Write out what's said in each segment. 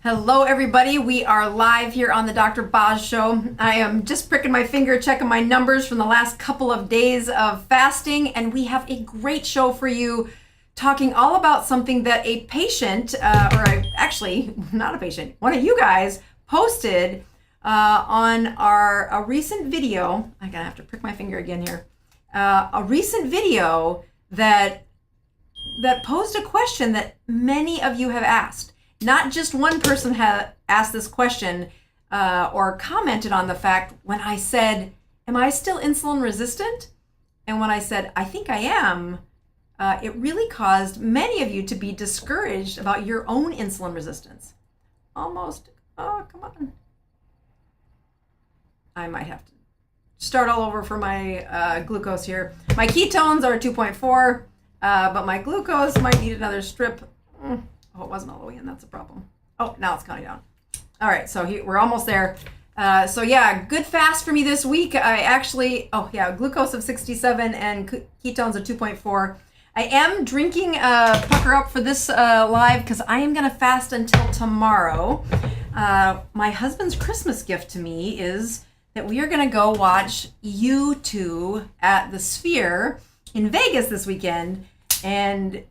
Hello, everybody. We are live here on the Dr. Boz Show. I am just pricking my finger, checking my numbers from the last couple of days of fasting, and we have a great show for you, talking all about something that a patient, actually not a patient, one of you guys posted on a recent video. I'm gonna have to prick my finger again here. A recent video that posed a question that many of you have asked. Not just one person had asked this question or commented on the fact when I said, am I still insulin resistant? And when I said, I think I am, it really caused many of you to be discouraged about your own insulin resistance. Almost, oh, come on. I might have to start all over for my glucose here. My ketones are 2.4, but my glucose might need another strip. Oh, it wasn't all the way in. That's a problem. Oh, now it's counting down. All right, so we're almost there. So yeah, good fast for me this week. I actually, glucose of 67 and ketones of 2.4. I am drinking Pucker Up for this live because I am going to fast until tomorrow. My husband's Christmas gift to me is that we are going to go watch U2 at the Sphere in Vegas this weekend. And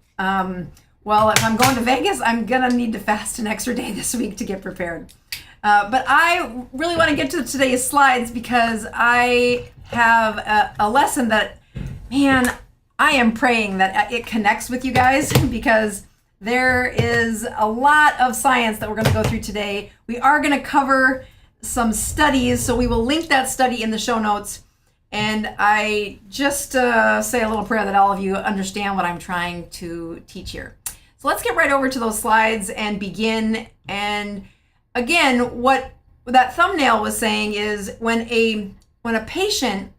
well, if I'm going to Vegas, I'm going to need to fast an extra day this week to get prepared. But I really want to get to today's slides because I have a lesson that, man, I am praying that it connects with you guys because there is a lot of science that we're going to go through today. We are going to cover some studies, so we will link that study in the show notes. And I just say a little prayer that all of you understand what I'm trying to teach here. So let's get right over to those slides and begin. And again, what that thumbnail was saying is when a patient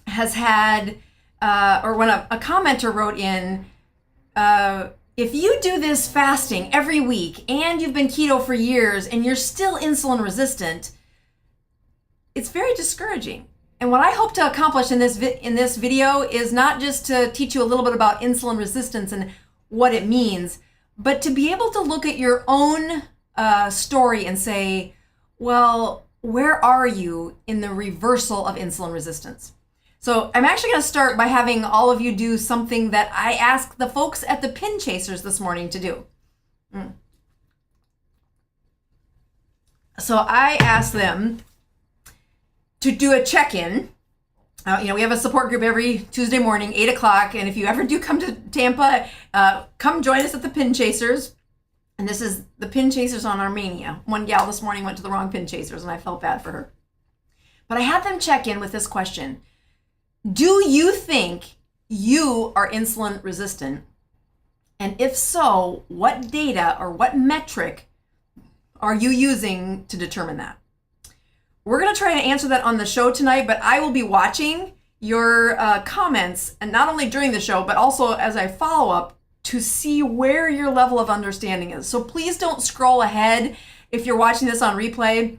has had, or when a commenter wrote in, if you do this fasting every week and you've been keto for years and you're still insulin resistant, it's very discouraging. And what I hope to accomplish in this video is not just to teach you a little bit about insulin resistance and what it means, but to be able to look at your own story and say, well, where are you in the reversal of insulin resistance? So I'm actually going to start by having all of you do something that I asked the folks at the Pin Chasers this morning to do. So I asked them to do a check-in. We have a support group every Tuesday morning, 8 o'clock. And if you ever do come to Tampa, come join us at the Pin Chasers. And this is the Pin Chasers on Armenia. One gal this morning went to the wrong Pin Chasers and I felt bad for her. But I had them check in with this question. Do you think you are insulin resistant? And if so, what data or what metric are you using to determine that? We're going to try to answer that on the show tonight, but I will be watching your comments, and not only during the show, but also as I follow up to see where your level of understanding is. So please don't scroll ahead if you're watching this on replay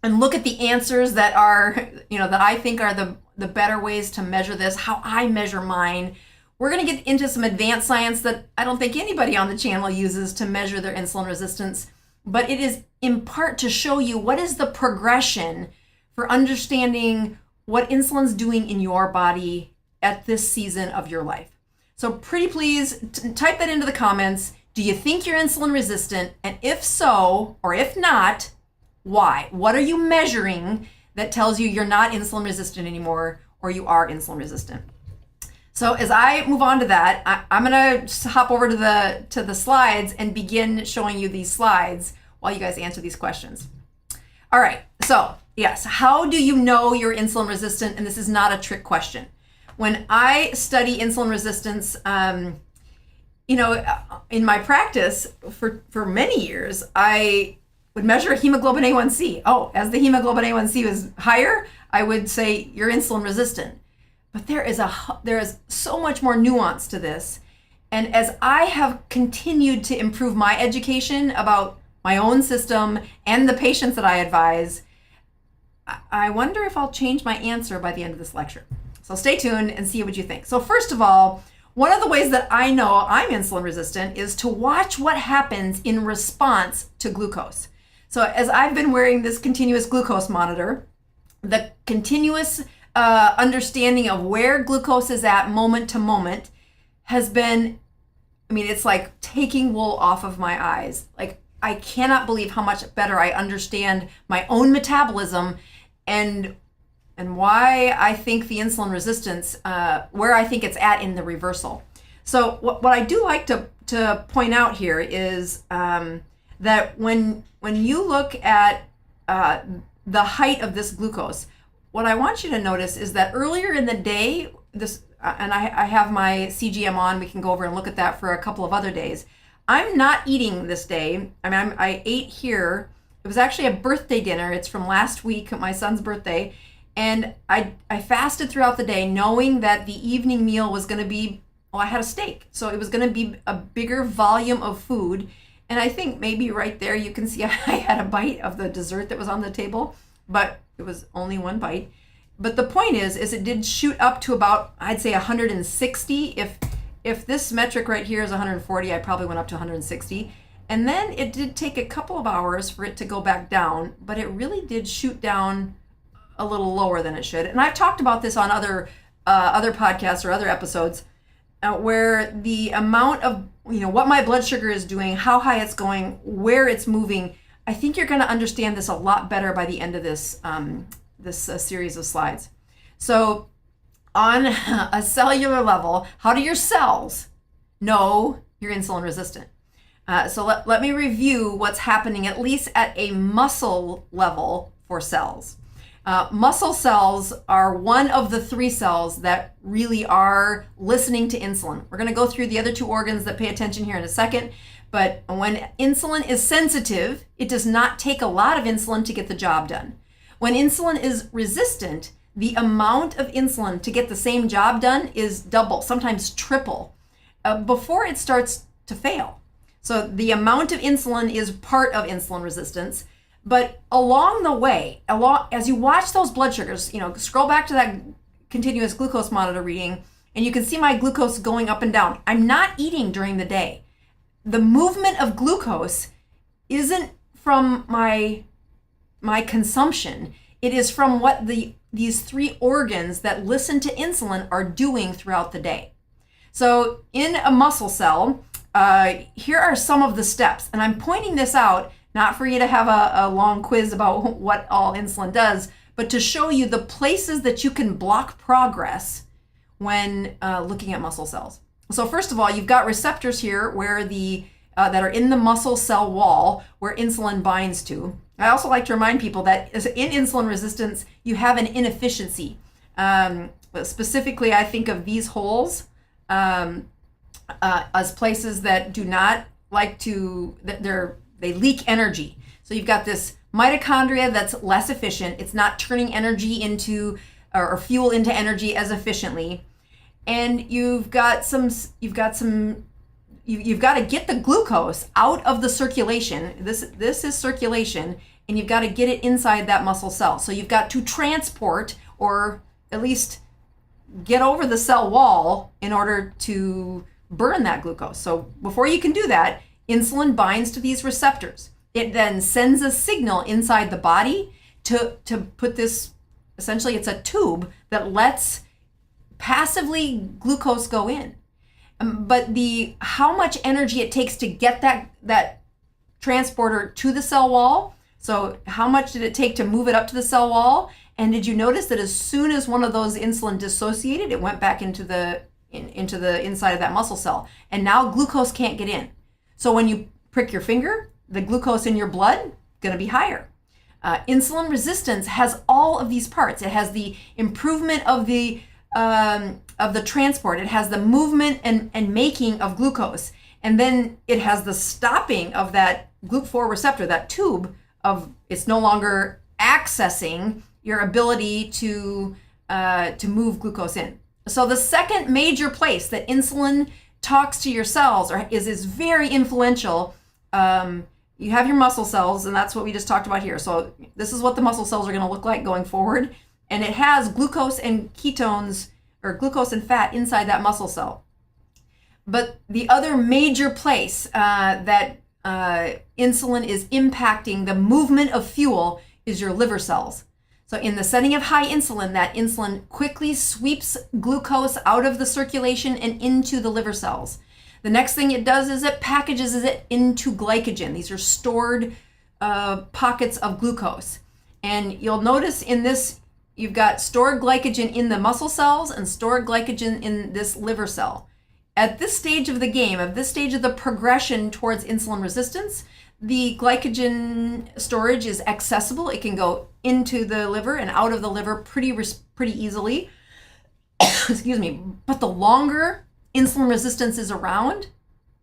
and look at the answers that are, that I think are the better ways to measure this, how I measure mine. We're going to get into some advanced science that I don't think anybody on the channel uses to measure their insulin resistance. But it is in part to show you what is the progression for understanding what insulin's doing in your body at this season of your life. So pretty please type that into the comments. Do you think you're insulin resistant? And if so, or if not, why? What are you measuring that tells you you're not insulin resistant anymore or you are insulin resistant? So as I move on to that, I'm going to hop over to the slides and begin showing you these slides while you guys answer these questions. All right, so yes, how do you know you're insulin resistant? And this is not a trick question. When I study insulin resistance, in my practice for many years, I would measure hemoglobin A1C. Oh, as the hemoglobin A1C was higher, I would say you're insulin resistant. But there is so much more nuance to this. And as I have continued to improve my education about my own system and the patients that I advise, I wonder if I'll change my answer by the end of this lecture. So stay tuned and see what you think. So first of all, one of the ways that I know I'm insulin resistant is to watch what happens in response to glucose. So as I've been wearing this continuous glucose monitor, the continuous understanding of where glucose is at moment to moment has been, it's like taking wool off of my eyes. Like, I cannot believe how much better I understand my own metabolism and why I think the insulin resistance, where I think it's at in the reversal. So what I do like to point out here is that when you look at the height of this glucose, what I want you to notice is that earlier in the day, and I have my CGM on, we can go over and look at that for a couple of other days. I'm not eating this day. I ate here. It was actually a birthday dinner. It's from last week, my son's birthday. And I fasted throughout the day knowing that the evening meal was going to be, I had a steak. So it was going to be a bigger volume of food. And I think maybe right there you can see I had a bite of the dessert that was on the table, but it was only one bite. But the point is it did shoot up to about, I'd say 160. If this metric right here is 140, I probably went up to 160. And then it did take a couple of hours for it to go back down, but it really did shoot down a little lower than it should. And I've talked about this on other podcasts or other episodes where the amount of, what my blood sugar is doing, how high it's going, where it's moving. I think you're going to understand this a lot better by the end of this series of slides. So on a cellular level, how do your cells know you're insulin resistant? So let me review what's happening at least at a muscle level for cells. Muscle cells are one of the three cells that really are listening to insulin. We're going to go through the other two organs that pay attention here in a second. But when insulin is sensitive, it does not take a lot of insulin to get the job done. When insulin is resistant, the amount of insulin to get the same job done is double, sometimes triple, before it starts to fail. So the amount of insulin is part of insulin resistance. But along the way, as you watch those blood sugars, scroll back to that continuous glucose monitor reading, and you can see my glucose going up and down. I'm not eating during the day. The movement of glucose isn't from my consumption. It is from what these three organs that listen to insulin are doing throughout the day. So in a muscle cell, here are some of the steps. And I'm pointing this out not for you to have a long quiz about what all insulin does, but to show you the places that you can block progress when looking at muscle cells. So first of all, you've got receptors here where that are in the muscle cell wall where insulin binds to. I also like to remind people that in insulin resistance, you have an inefficiency. Specifically, I think of these holes as places that do not like to, they leak energy. So you've got this mitochondria that's less efficient. It's not turning energy into or fuel into energy as efficiently. And you've got to get the glucose out of the circulation. This is circulation, and you've got to get it inside that muscle cell. So you've got to transport, or at least get over the cell wall in order to burn that glucose. So before you can do that, insulin binds to these receptors. It then sends a signal inside the body to put this, essentially it's a tube that lets passively glucose go in. But how much energy it takes to get that transporter to the cell wall, so how much did it take to move it up to the cell wall? And did you notice that as soon as one of those insulin dissociated, it went back into the inside of that muscle cell, and now glucose can't get in. So when you prick your finger, the glucose in your blood going to be higher. Insulin resistance has all of these parts. It has the improvement of the transport. It has the movement and making of glucose, and then it has the stopping of that GLUT4 receptor, that tube of it's no longer accessing your ability to move glucose in. So the second major place that insulin talks to your cells is very influential. You have your muscle cells, and that's what we just talked about here. So this is what the muscle cells are going to look like going forward. And it has glucose and ketones, or glucose and fat inside that muscle cell. But the other major place that insulin is impacting the movement of fuel is your liver cells. So in the setting of high insulin, that insulin quickly sweeps glucose out of the circulation and into the liver cells. The next thing it does is it packages it into glycogen. These are stored pockets of glucose. And you'll notice in this, you've got stored glycogen in the muscle cells and stored glycogen in this liver cell. At this stage of the game, at this stage of the progression towards insulin resistance, the glycogen storage is accessible. It can go into the liver and out of the liver pretty easily. Excuse me. But the longer insulin resistance is around,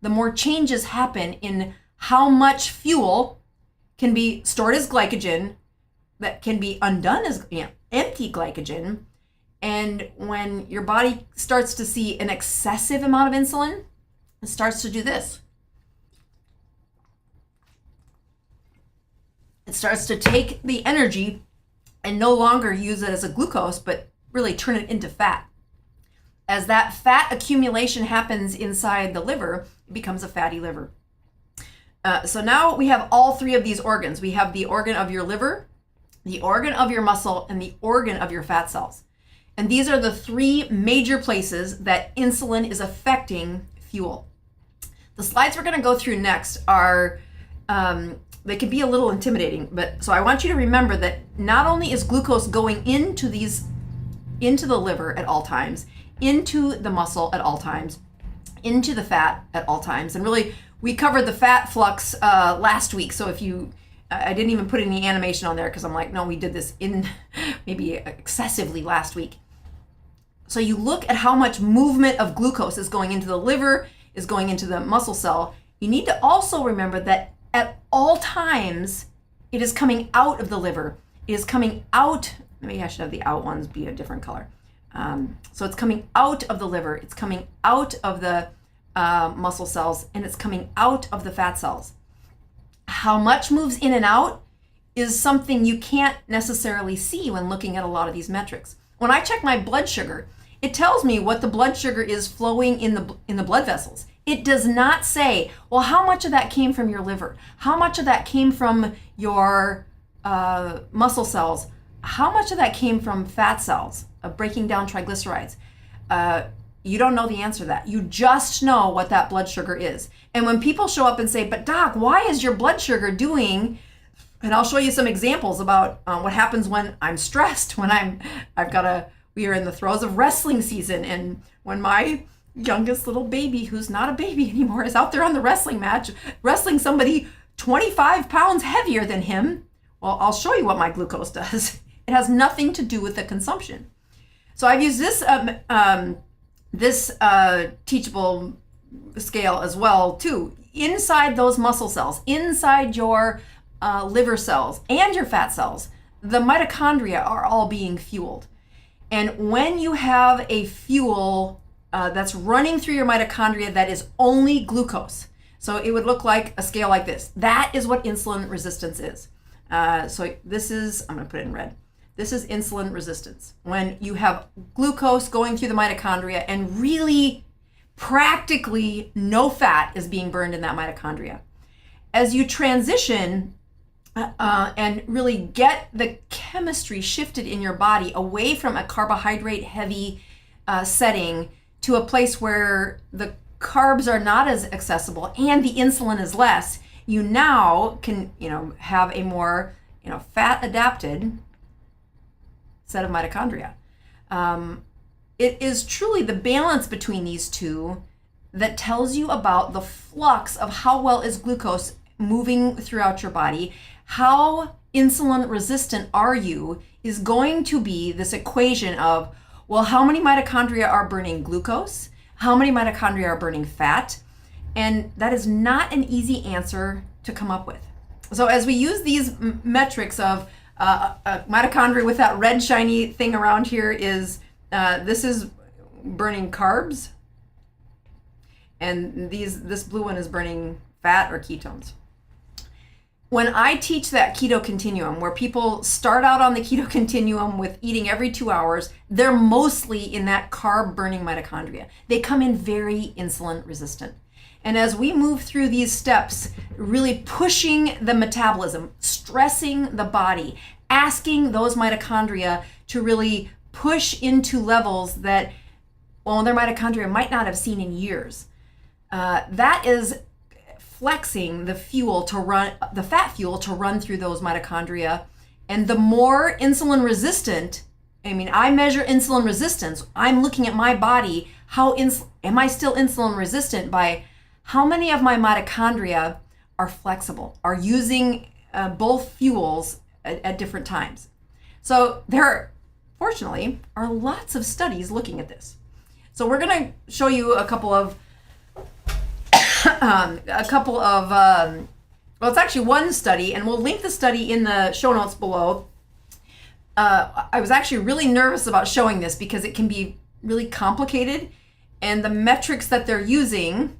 the more changes happen in how much fuel can be stored as glycogen that can be undone as empty glycogen. And when your body starts to see an excessive amount of insulin, it starts to do this. It starts to take the energy and no longer use it as a glucose, but really turn it into fat. As that fat accumulation happens inside the liver, it becomes a fatty liver. So now we have all three of these organs. We have the organ of your liver, the organ of your muscle, and the organ of your fat cells. And these are the three major places that insulin is affecting fuel. The slides we're going to go through next are, they can be a little intimidating, but so I want you to remember that not only is glucose going into the liver at all times, into the muscle at all times, into the fat at all times, and really we covered the fat flux last week. So if you, I didn't even put any animation on there because I'm like, no, we did this in maybe excessively last week. So you look at how much movement of glucose is going into the liver, is going into the muscle cell. You need to also remember that at all times, it is coming out of the liver. It is coming out, maybe I should have the out ones be a different color. So it's coming out of the liver, it's coming out of the muscle cells, and it's coming out of the fat cells. How much moves in and out is something you can't necessarily see when looking at a lot of these metrics. When I check my blood sugar, it tells me what the blood sugar is flowing in the blood vessels. It does not say, well, how much of that came from your liver? How much of that came from your muscle cells? How much of that came from fat cells, breaking down triglycerides? You don't know the answer to that. You just know what that blood sugar is. And when people show up and say, but doc, why is your blood sugar doing, and I'll show you some examples about what happens when I'm stressed, when we are in the throes of wrestling season, and when my youngest little baby, who's not a baby anymore, is out there on the wrestling match, wrestling somebody 25 pounds heavier than him. Well, I'll show you what my glucose does. It has nothing to do with the consumption. So I've used this teachable scale as well too. Inside those muscle cells, inside your liver cells and your fat cells, the mitochondria are all being fueled. And when you have a fuel that's running through your mitochondria that is only glucose, so it would look like a scale like this. That is what insulin resistance is. So this is, I'm going to put it in red. This is insulin resistance. When you have glucose going through the mitochondria and really practically no fat is being burned in that mitochondria. As you transition and really get the chemistry shifted in your body away from a carbohydrate heavy setting to a place where the carbs are not as accessible and the insulin is less, you now can, have a more, fat adapted set of mitochondria. It is truly the balance between these two that tells you about the flux of how well is glucose moving throughout your body. How insulin resistant are you is going to be this equation of, well, how many mitochondria are burning glucose? How many mitochondria are burning fat? And that is not an easy answer to come up with. So as we use these metrics of mitochondria with that red shiny thing around here is, this is burning carbs, and this blue one is burning fat or ketones. When I teach that keto continuum, where people start out on the keto continuum with eating every 2 hours, they're mostly in that carb burning mitochondria. They come in very insulin resistant. And as we move through these steps, really pushing the metabolism, stressing the body, asking those mitochondria to really push into levels that, well, their mitochondria might not have seen in years. That is flexing the fuel to run, the fat fuel to run through those mitochondria. And the more insulin resistant, I mean, I measure insulin resistance. I'm looking at my body, am I still insulin resistant by how many of my mitochondria are flexible, are using both fuels at different times. So fortunately, are lots of studies looking at this. So we're going to show you a couple of well, it's actually one study, and we'll link the study in the show notes below. I was actually really nervous about showing this because it can be really complicated, and the metrics that they're using,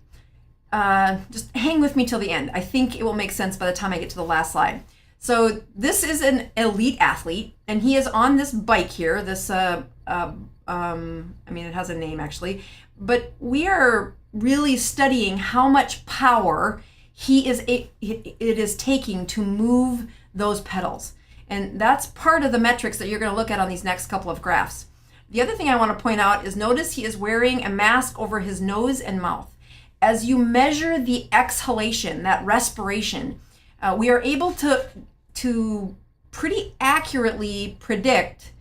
just hang with me till the end. I think it will make sense by the time I get to the last slide. So this is an elite athlete, and he is on this bike here. This, I mean, it has a name actually, but we are really studying how much power it is taking to move those pedals. And that's part of the metrics that you're going to look at on these next couple of graphs. The other thing I want to point out is notice he is wearing a mask over his nose and mouth. As you measure the exhalation, that respiration, we are able to pretty accurately predict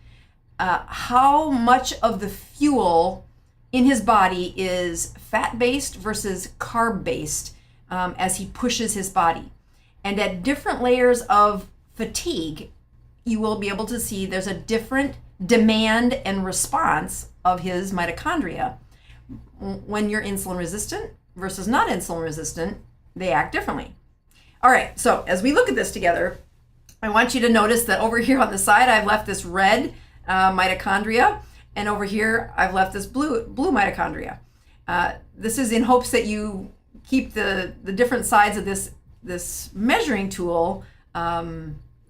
how much of the fuel in his body is fat-based versus carb-based as he pushes his body. And at different layers of fatigue, you will be able to see there's a different demand and response of his mitochondria. When you're insulin resistant versus not insulin resistant, they act differently. All right, so as we look at this together, I want you to notice that over here on the side, I've left this red mitochondria, and over here, I've left this blue mitochondria. This is in hopes that you keep the different sides of this measuring tool,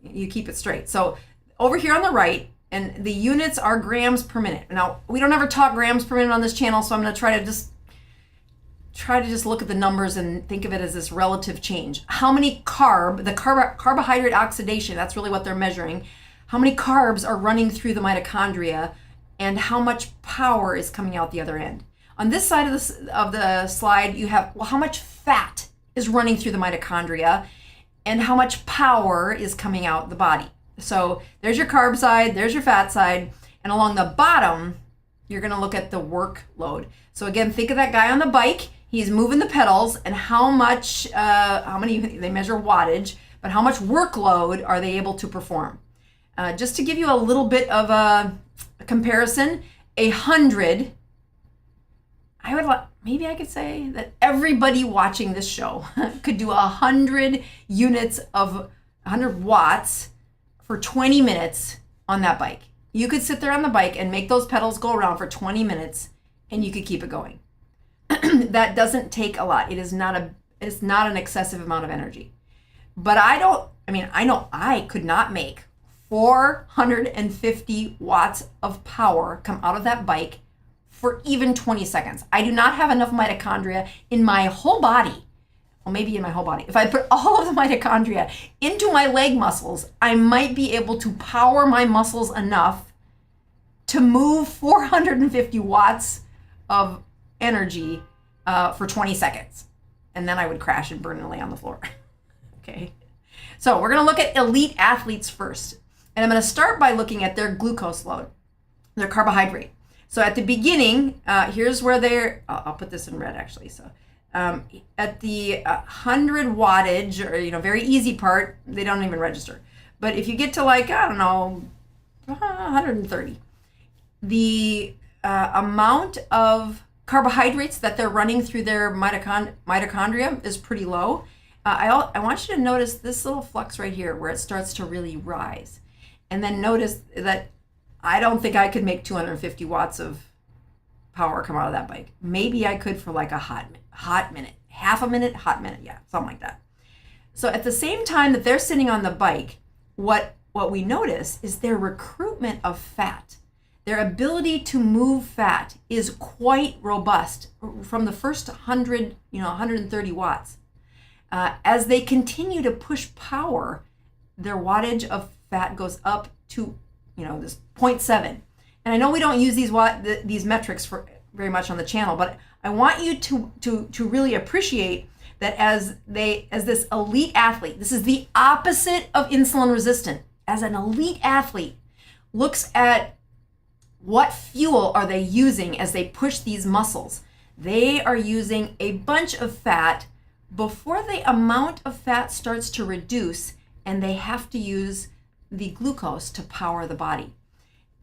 you keep it straight. So over here on the right, and the units are grams per minute. Now, we don't ever talk grams per minute on this channel, so I'm going to try to just look at the numbers and think of it as this relative change. How many carbohydrate oxidation, that's really what they're measuring. How many carbs are running through the mitochondria and how much power is coming out the other end. On this side of the slide, you have, well, how much fat is running through the mitochondria and how much power is coming out the body. So there's your carb side, there's your fat side, and along the bottom, you're going to look at the workload. So again, think of that guy on the bike. He's moving the pedals, and how many, they measure wattage, but how much workload are they able to perform? Just to give you a little bit of a comparison, 100, maybe I could say that everybody watching this show could do 100 units of 100 watts for 20 minutes on that bike. You could sit there on the bike and make those pedals go around for 20 minutes and you could keep it going. That doesn't take a lot. It's not an excessive amount of energy. But I know I could not make 450 watts of power come out of that bike for even 20 seconds. I do not have enough mitochondria in my whole body. Well, maybe in my whole body. If I put all of the mitochondria into my leg muscles, I might be able to power my muscles enough to move 450 watts of energy for 20 seconds. And then I would crash and burn and lay on the floor. Okay. So we're going to look at elite athletes first. And I'm going to start by looking at their glucose load, their carbohydrate. So at the beginning, here's where I'll put this in red actually. So at the 100 wattage, or very easy part, they don't even register. But if you get to 130, the amount of carbohydrates that they're running through their mitochondria is pretty low. I want you to notice this little flux right here where it starts to really rise. And then notice that I don't think I could make 250 watts of power come out of that bike. Maybe I could for a hot minute, half a minute, hot minute. Yeah, something like that. So at the same time that they're sitting on the bike, what we notice is their recruitment of fat. Their ability to move fat is quite robust from the first 130 watts. as they continue to push power, their wattage of fat goes up to, this 0.7. And I know we don't use these metrics for very much on the channel, but I want you to really appreciate that as this elite athlete, this is the opposite of insulin resistant. As an elite athlete looks at what fuel are they using as they push these muscles, they are using a bunch of fat before the amount of fat starts to reduce, and they have to use the glucose to power the body.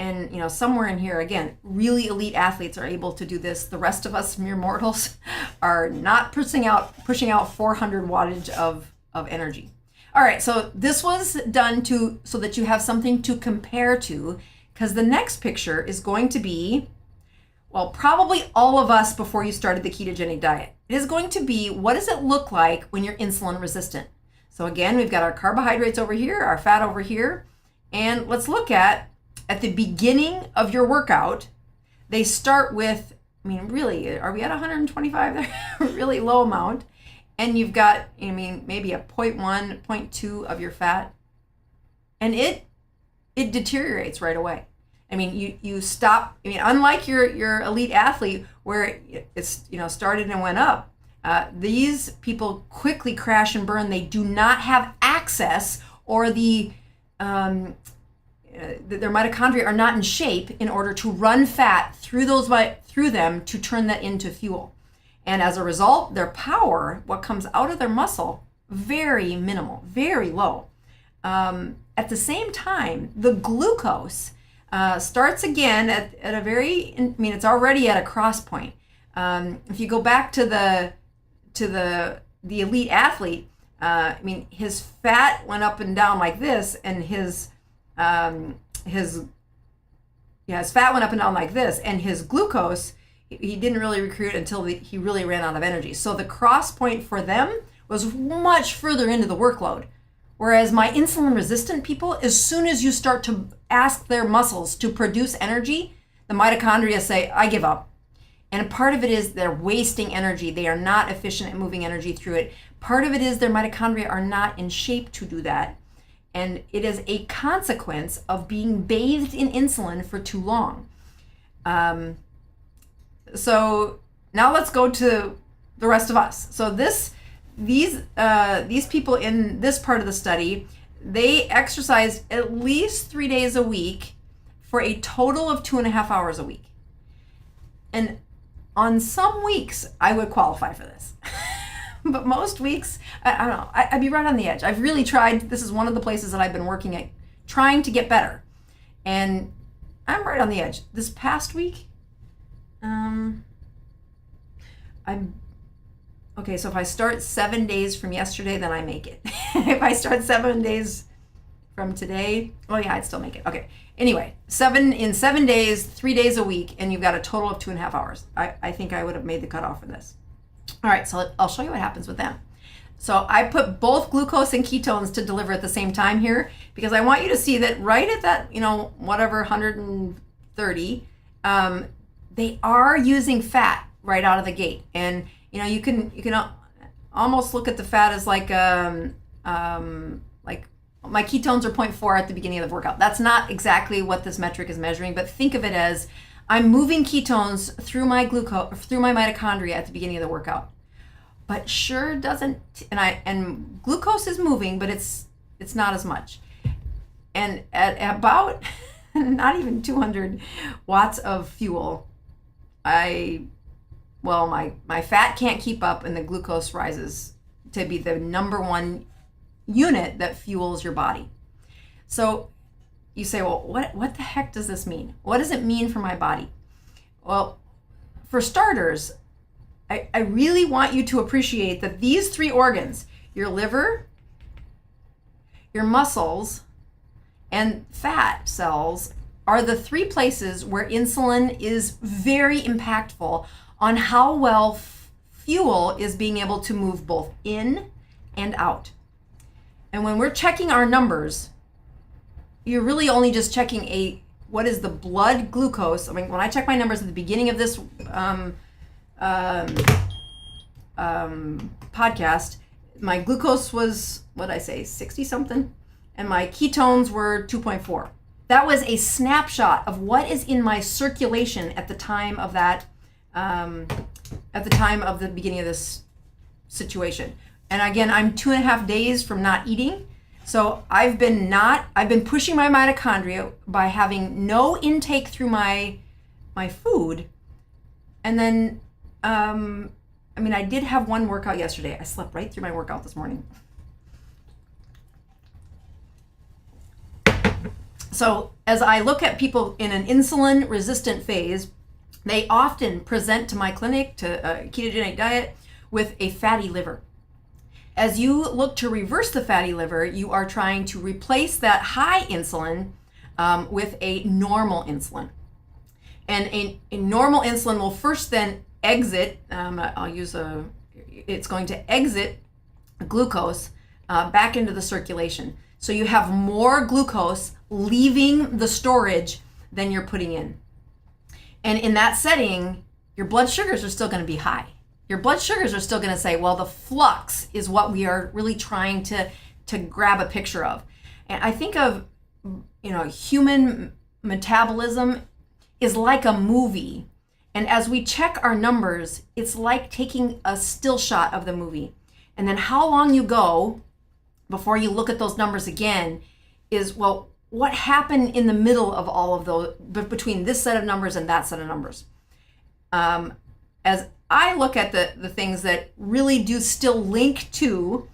And somewhere in here, again, really elite athletes are able to do this. The rest of us mere mortals are not pushing out 400 wattage of energy. All right, so this was done so that you have something to compare to, because the next picture is going to be, well, probably all of us before you started the ketogenic diet. It is going to be, what does it look like when you're insulin resistant? So again, we've got our carbohydrates over here, our fat over here, and let's look at the beginning of your workout. They start with, really, are we at 125 there? Really low amount. And you've got, maybe a 0.1, 0.2 of your fat. And it deteriorates right away. You stop, unlike your elite athlete where it's, started and went up, these people quickly crash and burn. They do not have access, or their mitochondria are not in shape in order to run fat through them to turn that into fuel. And as a result, their power, what comes out of their muscle, very minimal, very low. At the same time, the glucose starts again at a very, it's already at a cross point. If you go back to the elite athlete, his fat went up and down like this, and his fat went up and down like this, and his glucose, he didn't really recruit until he really ran out of energy. So the cross point for them was much further into the workload. Whereas my insulin resistant people, as soon as you start to ask their muscles to produce energy, the mitochondria say, I give up. And part of it is they're wasting energy. They are not efficient at moving energy through it. Part of it is their mitochondria are not in shape to do that. And it is a consequence of being bathed in insulin for too long. So now let's go to the rest of us. So these people in this part of the study, they exercise at least 3 days a week for a total of 2.5 hours a week. And on some weeks, I would qualify for this. But most weeks, I don't know, I'd be right on the edge. I've really tried. This is one of the places that I've been working at, trying to get better. And I'm right on the edge. This past week, okay, so if I start 7 days from yesterday, then I make it. If I start 7 days from today, I'd still make it. Okay. Anyway, 7 days, 3 days a week, and you've got a total of 2.5 hours. I think I would have made the cutoff for this. All right, so I'll show you what happens with them. So I put both glucose and ketones to deliver at the same time here, because I want you to see that right at that, 130, they are using fat right out of the gate. And you can almost look at the fat as like my ketones are 0.4 at the beginning of the workout. That's not exactly what this metric is measuring, but think of it as I'm moving ketones through my mitochondria at the beginning of the workout. But sure doesn't, and glucose is moving, but it's not as much. And at about not even 200 watts of fuel, my fat can't keep up, and the glucose rises to be the number one unit that fuels your body. So you say, well, what the heck does this mean? What does it mean for my body? Well, for starters, I really want you to appreciate that these three organs, your liver, your muscles, and fat cells, are the three places where insulin is very impactful on how well fuel is being able to move both in and out. And when we're checking our numbers, you're really only just checking what is the blood glucose. When I check my numbers at the beginning of this podcast, my glucose was, what did I say, 60 something, and my ketones were 2.4. That was a snapshot of what is in my circulation at the time of that, at the time of the beginning of this situation. And again, I'm 2.5 days from not eating. So I've been pushing my mitochondria by having no intake through my food. And then, I did have one workout yesterday. I slept right through my workout this morning. So as I look at people in an insulin resistant phase, they often present to my clinic, to a ketogenic diet, with a fatty liver. As you look to reverse the fatty liver, you are trying to replace that high insulin with a normal insulin. And a normal insulin will first then exit, it's going to exit glucose back into the circulation. So you have more glucose leaving the storage than you're putting in. And in that setting, your blood sugars are still going to be high. Your blood sugars are still going to say, well, the flux is what we are really trying to grab a picture of. And I think of, human metabolism is like a movie. And as we check our numbers, it's like taking a still shot of the movie. And then how long you go before you look at those numbers again is, well, what happened in the middle of all of those, between this set of numbers and that set of numbers? As I look at the things that really do still link to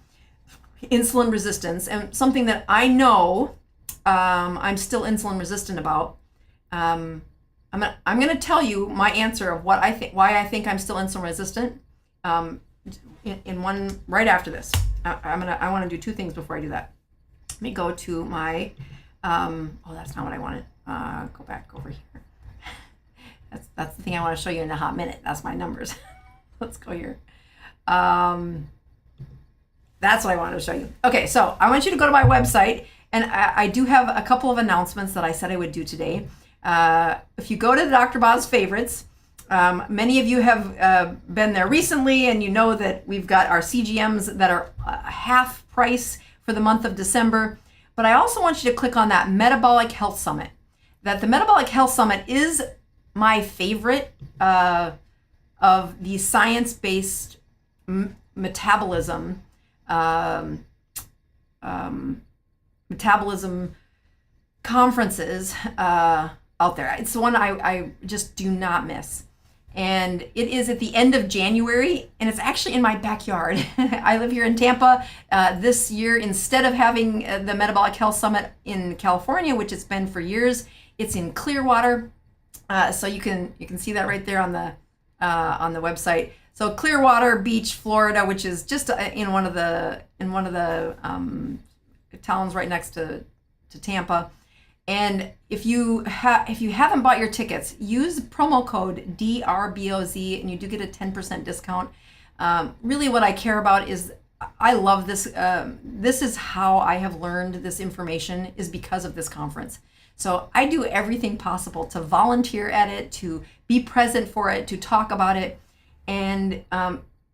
insulin resistance, and something that I know I'm still insulin resistant about, I'm going to tell you my answer of why I think I'm still insulin resistant in one right after this. I want to do two things before I do that. Let me go to my that's not what I wanted. Go back over here. That's the thing I want to show you in a hot minute. That's my numbers. Let's go here. That's what I wanted to show you. Okay, so I want you to go to my website, and I do have a couple of announcements that I said I would do today. If you go to the Dr. Boz favorites, many of you have been there recently, and you know that we've got our CGMs that are half price for the month of December. But I also want you to click on that Metabolic Health Summit. That the Metabolic Health Summit is my favorite of the science-based metabolism conferences out there. It's the one I just do not miss. And it is at the end of January, and it's actually in my backyard. I live here in Tampa. This year, instead of having the Metabolic Health Summit in California, which it's been for years, it's in Clearwater. So you can see that right there on the website. So Clearwater Beach, Florida, which is just in one of the towns right next to Tampa. And if you haven't bought your tickets, use promo code DRBOZ, and you do get a 10% discount. Really, what I care about is I love this. This is how I have learned this information, is because of this conference. So I do everything possible to volunteer at it, to be present for it, to talk about it. And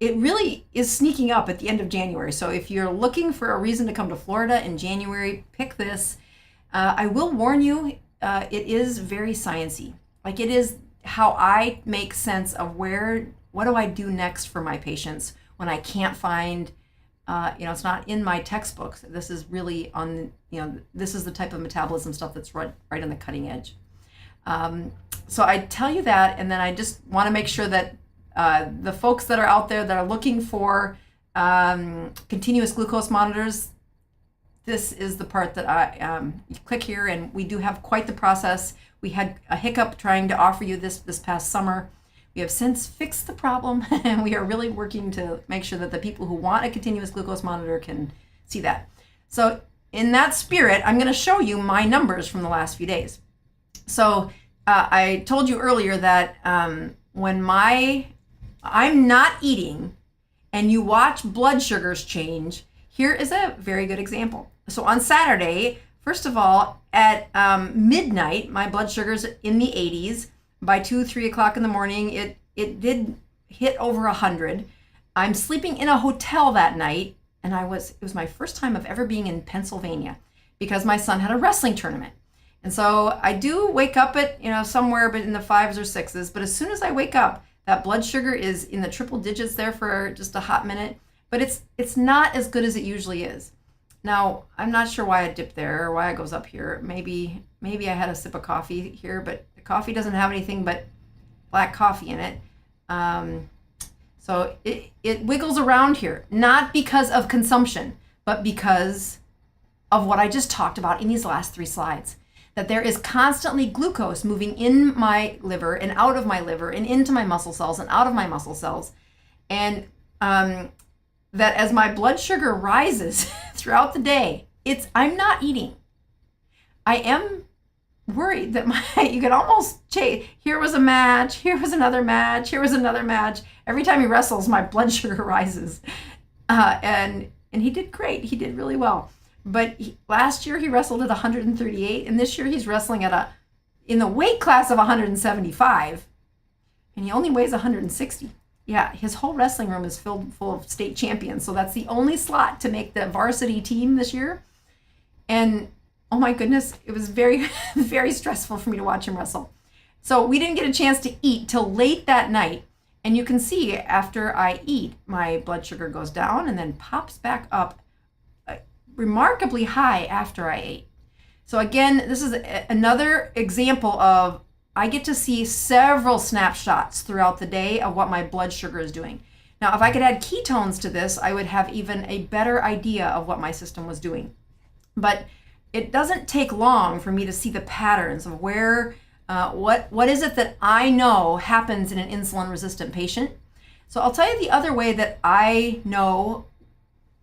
it really is sneaking up at the end of January. So if you're looking for a reason to come to Florida in January, pick this. I will warn you, it is very sciencey. Like, it is how I make sense of what do I do next for my patients when I can't find, it's not in my textbooks. This is really this is the type of metabolism stuff that's right on the cutting edge. So I tell you that, and then I just want to make sure that the folks that are out there that are looking for continuous glucose monitors, this is the part that you click here, and we do have quite the process. We had a hiccup trying to offer you this past summer. We have since fixed the problem, and we are really working to make sure that the people who want a continuous glucose monitor can see that. So in that spirit, I'm going to show you my numbers from the last few days. So I told you earlier that when I'm not eating and you watch blood sugars change, here is a very good example. So on Saturday, first of all, at midnight, my blood sugar's in the 80s. By 2-3 o'clock in the morning, it did hit over 100. I'm sleeping in a hotel that night, and it was my first time of ever being in Pennsylvania because my son had a wrestling tournament. And so I do wake up at, somewhere but in the 5s or 6s, but as soon as I wake up, that blood sugar is in the triple digits there for just a hot minute, but it's not as good as it usually is. Now, I'm not sure why I dipped there or why it goes up here. Maybe I had a sip of coffee here, but the coffee doesn't have anything but black coffee in it. So it wiggles around here, not because of consumption, but because of what I just talked about in these last 3 slides. That there is constantly glucose moving in my liver and out of my liver and into my muscle cells and out of my muscle cells. And that as my blood sugar rises throughout the day, I'm not eating. I am worried that you can almost chase. Here was a match, here was another match, here was another match. Every time he wrestles, my blood sugar rises. And he did great. He did really well. But last year he wrestled at 138, and this year he's wrestling in the weight class of 175, and he only weighs 160. Yeah, his whole wrestling room is filled full of state champions, so that's the only slot to make the varsity team this year. And oh my goodness, it was very, very stressful for me to watch him wrestle. So we didn't get a chance to eat till late that night, and you can see after I eat, my blood sugar goes down and then pops back up remarkably high after I ate. So again, this is another example of I get to see several snapshots throughout the day of what my blood sugar is doing. Now, if I could add ketones to this, I would have even a better idea of what my system was doing. But it doesn't take long for me to see the patterns of where, what is it that I know happens in an insulin-resistant patient. So I'll tell you the other way that I know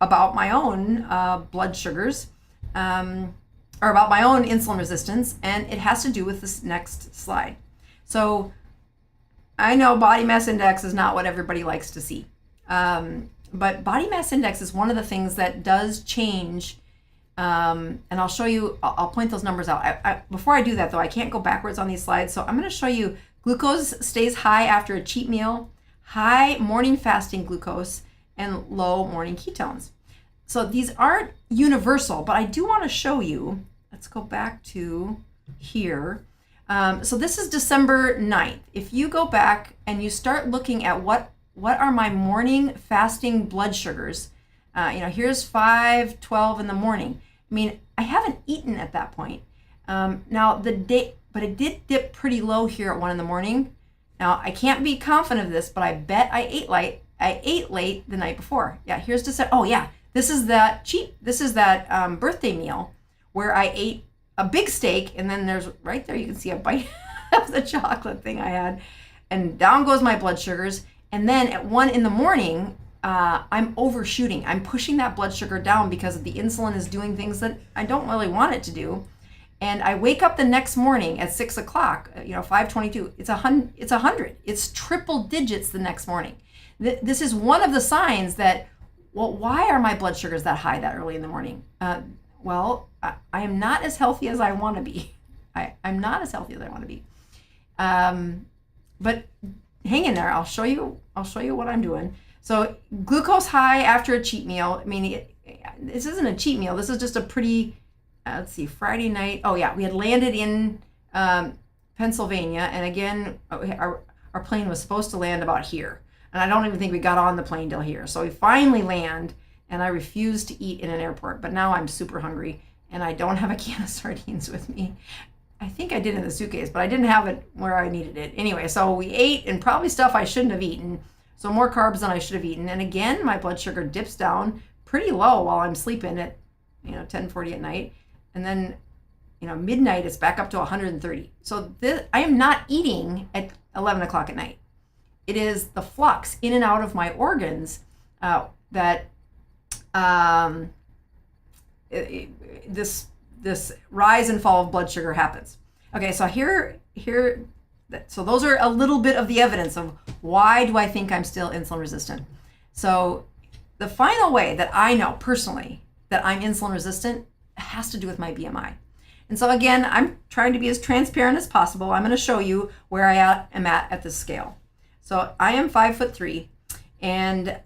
about my own blood sugars, or about my own insulin resistance, and it has to do with this next slide. So I know body mass index is not what everybody likes to see, but body mass index is one of the things that does change, and I'll show you, I'll point those numbers out. Before I do that though, I can't go backwards on these slides, so I'm going to show you glucose stays high after a cheat meal, high morning fasting glucose, and low morning ketones. So these aren't universal, but I do want to show you, let's go back to here. So this is December 9th. If you go back and you start looking at what are my morning fasting blood sugars, here's 5:12 in the morning. I mean, I haven't eaten at that point. Now but it did dip pretty low here at 1 in the morning. Now I can't be confident of this, but I bet I ate late the night before. Yeah, here's December. Oh yeah, this is that birthday meal where I ate a big steak, and then there's right there you can see a bite of the chocolate thing I had, and down goes my blood sugars. And then at 1 in the morning, I'm overshooting. I'm pushing that blood sugar down because the insulin is doing things that I don't really want it to do. And I wake up the next morning at 6 o'clock, 5:22. It's 100. It's triple digits the next morning. This is one of the signs that, well, why are my blood sugars that high that early in the morning? Well, I am not as healthy as I want to be. I'm not as healthy as I want to be. But hang in there. I'll show you what I'm doing. So glucose high after a cheat meal. I mean, this isn't a cheat meal. This is just a pretty, let's see, Friday night. Oh yeah, we had landed in Pennsylvania. And again, our plane was supposed to land about here. And I don't even think we got on the plane till here. So we finally land, and I refuse to eat in an airport. But now I'm super hungry, and I don't have a can of sardines with me. I think I did in the suitcase, but I didn't have it where I needed it. Anyway, so we ate, and probably stuff I shouldn't have eaten. So more carbs than I should have eaten. And again, my blood sugar dips down pretty low while I'm sleeping at 10:40 at night. And then midnight it's back up to 130. So I am not eating at 11 o'clock at night. It is the flux in and out of my organs that this rise and fall of blood sugar happens. Okay, so so those are a little bit of the evidence of why do I think I'm still insulin resistant. So the final way that I know personally that I'm insulin resistant has to do with my BMI. And so again, I'm trying to be as transparent as possible. I'm going to show you where I am at this scale. So I am 5'3", and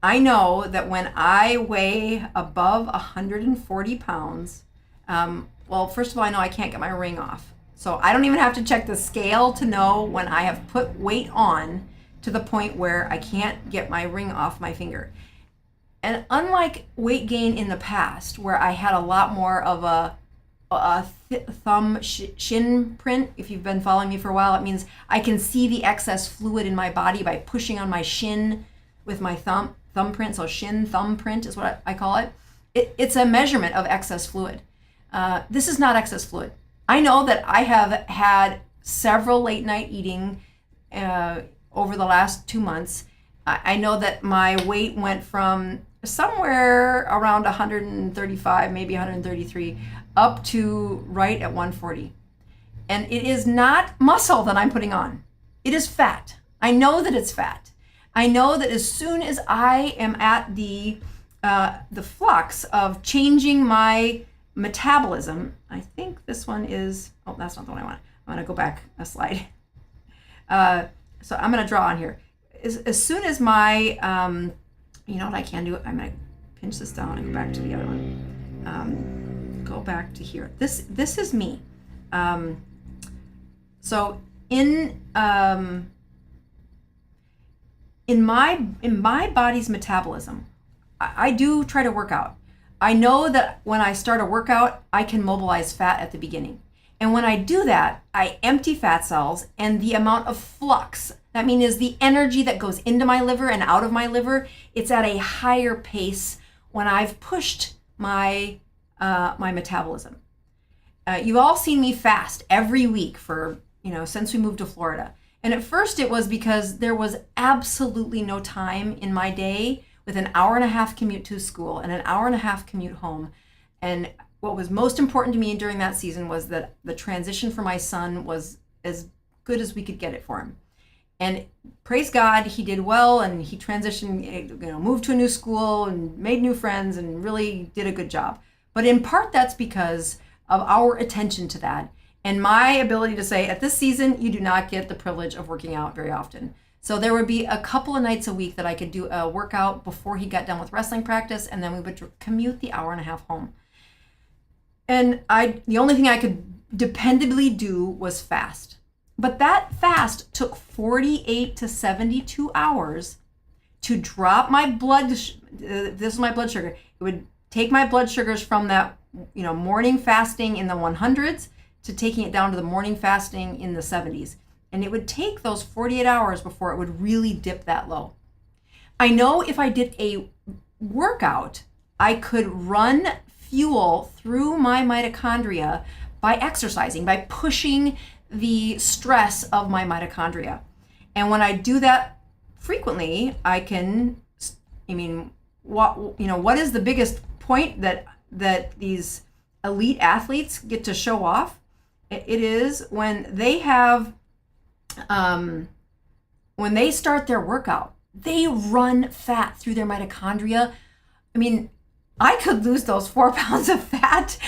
I know that when I weigh above 140 pounds, well, first of all, I know I can't get my ring off. So I don't even have to check the scale to know when I have put weight on to the point where I can't get my ring off my finger. And unlike weight gain in the past, where I had a lot more of a thumb shin print, if you've been following me for a while, it means I can see the excess fluid in my body by pushing on my shin with my thumbprint. So shin thumbprint is what I call it. It's a measurement of excess fluid. This is not excess fluid. I know that I have had several late night eating over the last 2 months. I know that my weight went from somewhere around 135, maybe 133, up to right at 140. And it is not muscle that I'm putting on. It is fat. I know that it's fat. I know that as soon as I am at the flux of changing my metabolism, I think this one is, oh, that's not the one I want. I'm going to go back a slide. So I'm going to draw on here. As soon as my, you know what I can do? I'm going to pinch this down and go back to the other one. Go back to here. This is me. So in my body's metabolism, I do try to work out. I know that when I start a workout, I can mobilize fat at the beginning. And when I do that, I empty fat cells, and the amount of flux, that means is the energy that goes into my liver and out of my liver, it's at a higher pace when I've pushed my my metabolism. You've all seen me fast every week for, since we moved to Florida. And at first it was because there was absolutely no time in my day with an hour and a half commute to school and an hour and a half commute home. And what was most important to me during that season was that the transition for my son was as good as we could get it for him. And praise God, he did well, and he transitioned, moved to a new school and made new friends and really did a good job. But in part, that's because of our attention to that and my ability to say, at this season, you do not get the privilege of working out very often. So there would be a couple of nights a week that I could do a workout before he got done with wrestling practice, and then we would commute the hour and a half home. And the only thing I could dependably do was fast. But that fast took 48 to 72 hours to drop my blood. This is my blood sugar. It would take my blood sugars from that, morning fasting in the 100s to taking it down to the morning fasting in the 70s. And it would take those 48 hours before it would really dip that low. I know if I did a workout, I could run fuel through my mitochondria by exercising, by pushing the stress of my mitochondria. And when I do that frequently, I can, what is the biggest point that these elite athletes get to show off? It is when they have, when they start their workout, they run fat through their mitochondria. I could lose those 4 pounds of fat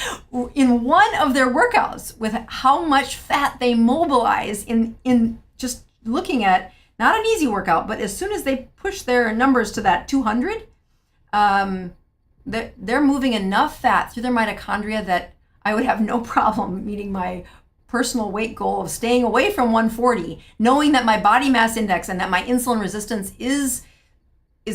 in one of their workouts with how much fat they mobilize in just looking at, not an easy workout, but as soon as they push their numbers to that 200, they're moving enough fat through their mitochondria that I would have no problem meeting my personal weight goal of staying away from 140, knowing that my body mass index and that my insulin resistance is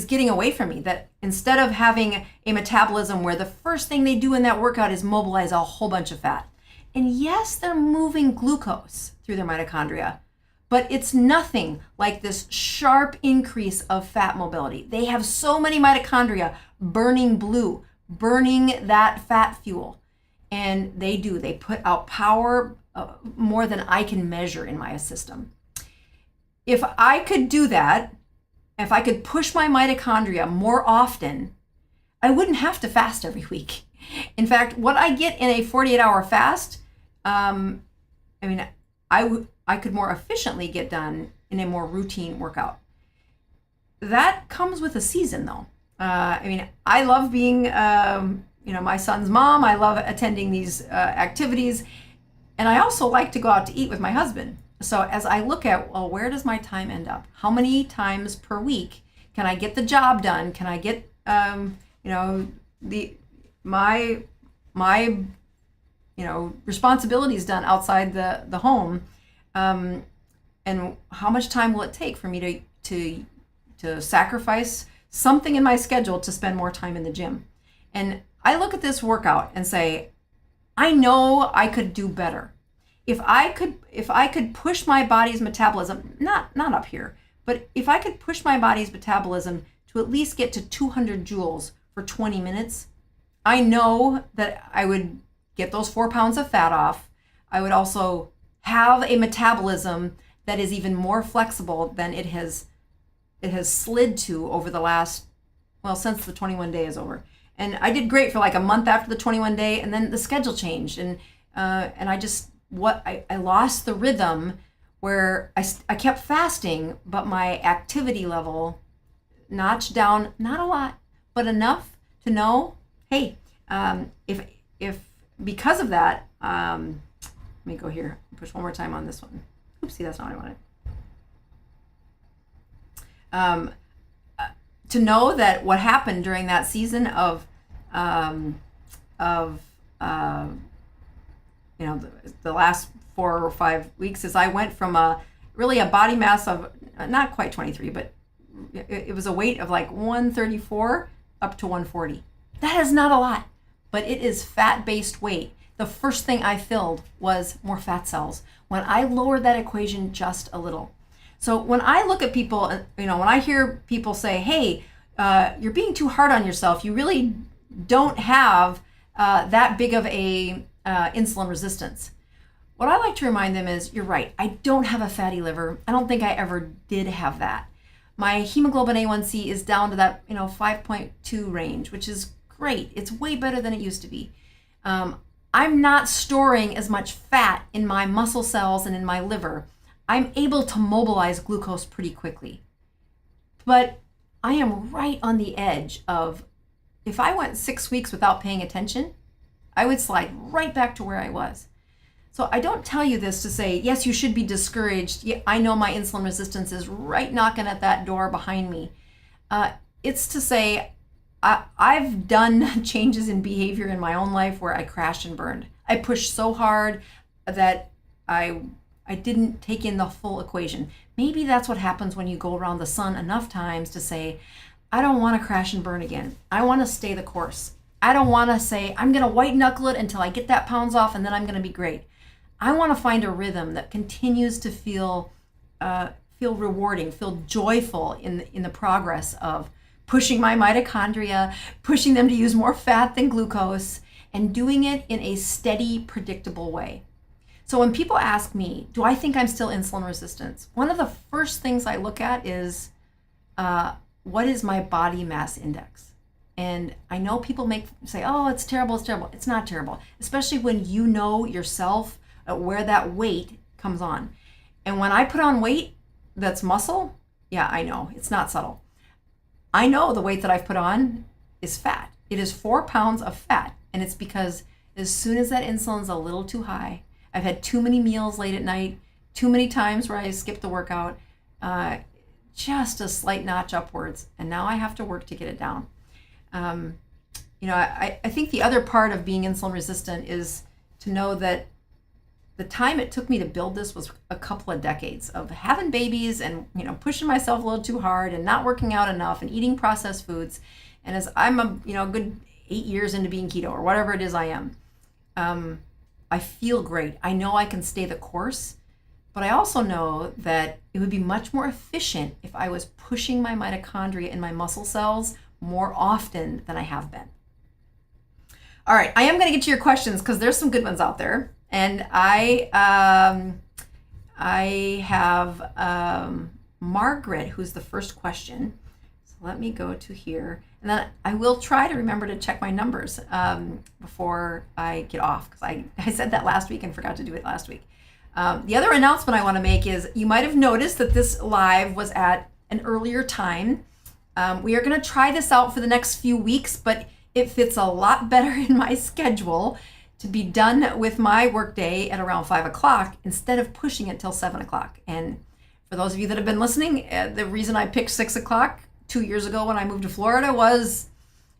getting away from me, that instead of having a metabolism where the first thing they do in that workout is mobilize a whole bunch of fat. And yes, they're moving glucose through their mitochondria, but it's nothing like this sharp increase of fat mobility. They have so many mitochondria burning blue, burning that fat fuel. And they put out power more than I can measure in my system. If I could do that, if I could push my mitochondria more often, I wouldn't have to fast every week. In fact, what I get in a 48-hour fast, I could more efficiently get done in a more routine workout. That comes with a season, though. I love being, my son's mom. I love attending these activities. And I also like to go out to eat with my husband. So as I look at, where does my time end up? How many times per week Can I get the job done? Can I get, you know, my you know, responsibilities done outside the home? And how much time will it take for me to sacrifice something in my schedule to spend more time in the gym? And I look at this workout and say, I know I could do better. If I could push my body's metabolism, not up here, but if I could push my body's metabolism to at least get to 200 joules for 20 minutes, I know that I would get those 4 pounds of fat off. I would also have a metabolism that is even more flexible than it has slid to over the last, well, since the 21 day is over. And I did great for like a month after the 21 day, and then the schedule changed, and I lost the rhythm where I kept fasting, but my activity level notched down, not a lot, but enough to know, hey, if because of that, let me go here, push one more time on this one. Oopsie, that's not what I wanted. To know that what happened during that season of you know, the last 4 or 5 weeks is I went from really a body mass of not quite 23, but it was a weight of like 134 up to 140. That is not a lot, but it is fat-based weight. The first thing I filled was more fat cells when I lowered that equation just a little. So when I look at people, you know, when I hear people say, hey, you're being too hard on yourself, you really don't have that big of a insulin resistance. What I like to remind them is, you're right, I don't have a fatty liver. I don't think I ever did have that. My hemoglobin A1C is down to that, you know, 5.2 range, which is great. It's way better than it used to be. I'm not storing as much fat in my muscle cells and in my liver. I'm able to mobilize glucose pretty quickly. But I am right on the edge of, if I went 6 weeks without paying attention, I would slide right back to where I was. So I don't tell you this to say, yes, you should be discouraged. Yeah, I know my insulin resistance is right knocking at that door behind me. It's to say, I've done changes in behavior in my own life where I crashed and burned. I pushed so hard that I didn't take in the full equation. Maybe that's what happens when you go around the sun enough times to say, I don't want to crash and burn again. I want to stay the course. I don't want to say, I'm going to white knuckle it until I get that pounds off and then I'm going to be great. I want to find a rhythm that continues to feel rewarding, feel joyful in the progress of pushing my mitochondria, pushing them to use more fat than glucose, and doing it in a steady, predictable way. So when people ask me, do I think I'm still insulin resistant? One of the first things I look at is, what is my body mass index? And I know people say, oh, it's terrible, it's terrible. It's not terrible, especially when you know yourself where that weight comes on. And when I put on weight that's muscle, yeah, I know, it's not subtle. I know the weight that I've put on is fat. It is 4 pounds of fat. And it's because as soon as that insulin's a little too high, I've had too many meals late at night, too many times where I skipped the workout, just a slight notch upwards. And now I have to work to get it down. You know, I think the other part of being insulin resistant is to know that the time it took me to build this was a couple of decades of having babies and, you know, pushing myself a little too hard and not working out enough and eating processed foods. And as I'm a good 8 years into being keto or whatever it is I am, I feel great. I know I can stay the course, but I also know that it would be much more efficient if I was pushing my mitochondria and my muscle cells more often than I have been. All right, I am going to get to your questions because there's some good ones out there. And I have Margaret, who's the first question. So let me go to here. And then I will try to remember to check my numbers before I get off, because I said that last week and forgot to do it last week. The other announcement I want to make is, you might have noticed that this live was at an earlier time. We are going to try this out for the next few weeks, but it fits a lot better in my schedule to be done with my workday at around 5 o'clock instead of pushing it till 7 o'clock. And for those of you that have been listening, the reason I picked 6 o'clock 2 years ago when I moved to Florida was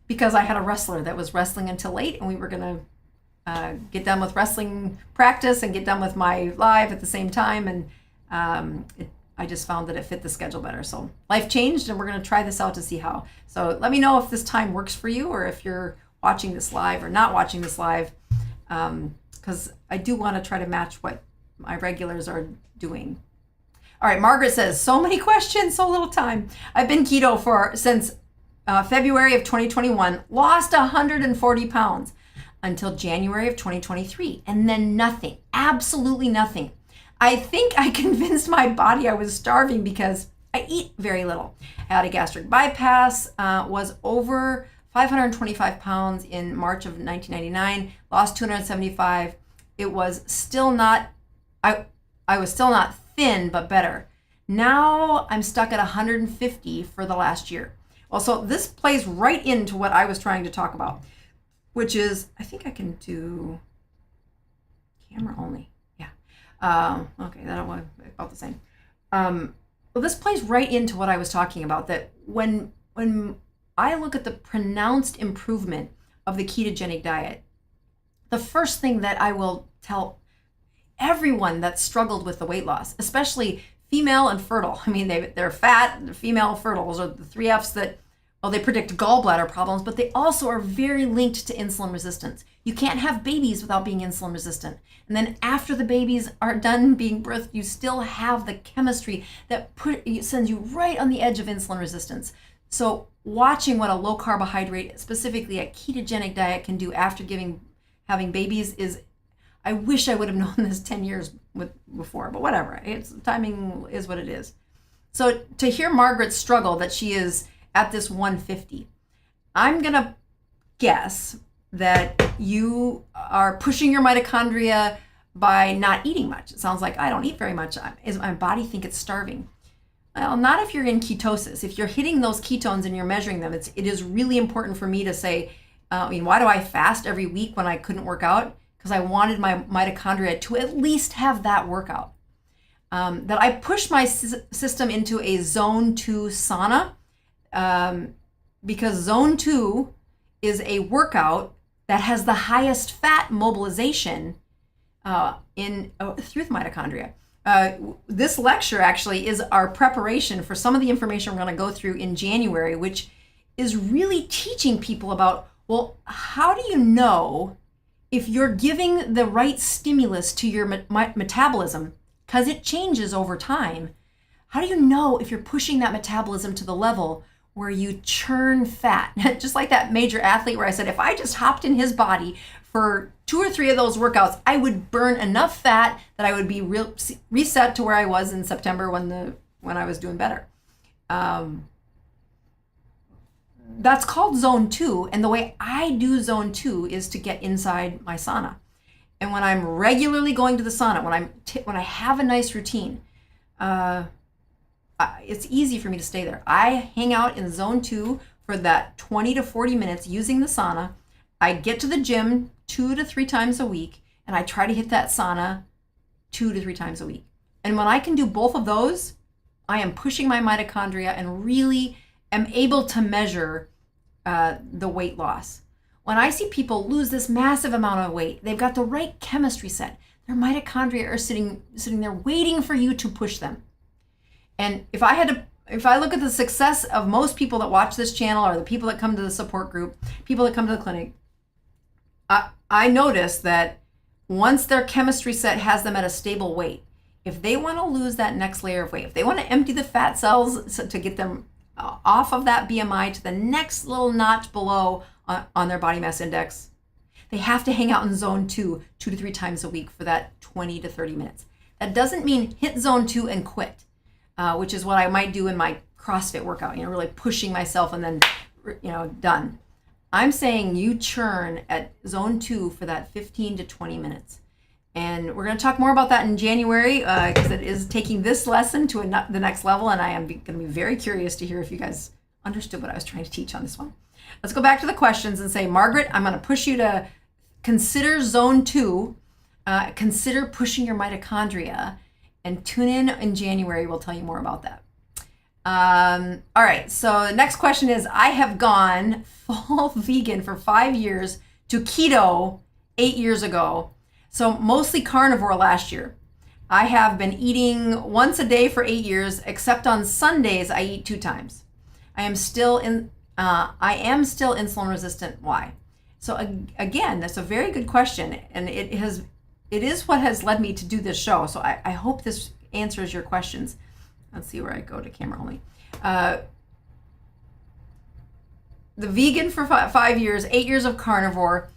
because I had a wrestler that was wrestling until late, and we were going to get done with wrestling practice and get done with my live at the same time. And I just found that it fit the schedule better. So life changed, and we're going to try this out to see how. So let me know if this time works for you, or if you're watching this live or not watching this live, because I do want to try to match what my regulars are doing. All right, Margaret says, so many questions, so little time. I've been keto since February of 2021, lost 140 pounds until January of 2023, and then nothing, absolutely nothing. I think I convinced my body I was starving because I eat very little. I had a gastric bypass, was over 525 pounds in March of 1999, lost 275. It was still not, I was still not thin, but better. Now I'm stuck at 150 for the last year. Well, so this plays right into what I was trying to talk about, which is, I think I can do camera only. Okay, that'll be about the same. Well, this plays right into what I was talking about, that when I look at the pronounced improvement of the ketogenic diet, the first thing that I will tell everyone that struggled with the weight loss, especially female and fertile. I mean, they're fat, they're female, fertile. Those are the 3 F's that, well, they predict gallbladder problems, but they also are very linked to insulin resistance. You can't have babies without being insulin resistant. And then after the babies are done being birthed, you still have the chemistry that sends you right on the edge of insulin resistance. So watching what a low carbohydrate, specifically a ketogenic diet, can do after having babies is, I wish I would have known this 10 years before, but whatever. Timing is what it is. So to hear Margaret's struggle, that she is at this 150, I'm going to guess that you are pushing your mitochondria by not eating much. It sounds like, I don't eat very much. Does my body think it's starving? Well, not if you're in ketosis. If you're hitting those ketones and you're measuring them, it is really important for me to say, why do I fast every week when I couldn't work out? Because I wanted my mitochondria to at least have that workout. That I pushed my system into a zone 2 sauna, because zone 2 is a workout that has the highest fat mobilization through the mitochondria. This lecture actually is our preparation for some of the information we're going to go through in January, which is really teaching people about, well, how do you know if you're giving the right stimulus to your metabolism, because it changes over time? How do you know if you're pushing that metabolism to the level where you churn fat? Just like that major athlete where I said, if I just hopped in his body for 2 or 3 of those workouts, I would burn enough fat that I would be reset to where I was in September when I was doing better. That's called zone 2. And the way I do zone 2 is to get inside my sauna. And when I'm regularly going to the sauna, when I have a nice routine, it's easy for me to stay there. I hang out in zone 2 for that 20 to 40 minutes using the sauna. I get to the gym 2 to 3 times a week, and I try to hit that sauna 2 to 3 times a week. And when I can do both of those, I am pushing my mitochondria and really am able to measure the weight loss. When I see people lose this massive amount of weight, they've got the right chemistry set. Their mitochondria are sitting there waiting for you to push them. And if I look at the success of most people that watch this channel, or the people that come to the support group, people that come to the clinic, I notice that once their chemistry set has them at a stable weight, if they want to lose that next layer of weight, if they want to empty the fat cells to get them off of that BMI to the next little notch below on their body mass index, they have to hang out in zone 2 to 3 times a week for that 20 to 30 minutes. That doesn't mean hit zone 2 and quit, which is what I might do in my CrossFit workout, really pushing myself and then, done. I'm saying you churn at zone 2 for that 15 to 20 minutes. And we're going to talk more about that in January, because it is taking this lesson to the next level. And I am going to be very curious to hear if you guys understood what I was trying to teach on this one. Let's go back to the questions and say, Margaret, I'm going to push you to consider zone 2, consider pushing your mitochondria, and tune in January. We'll tell you more about that. All right, so the next question is, I have gone full vegan for 5 years to keto 8 years ago. So mostly carnivore last year. I have been eating once a day for 8 years, except on Sundays I eat 2 times. I am still insulin resistant. Why? So again, that's a very good question, and it is what has led me to do this show. So I hope this answers your questions. Let's see where I go to camera only. The vegan for 5 years, 8 years of carnivore,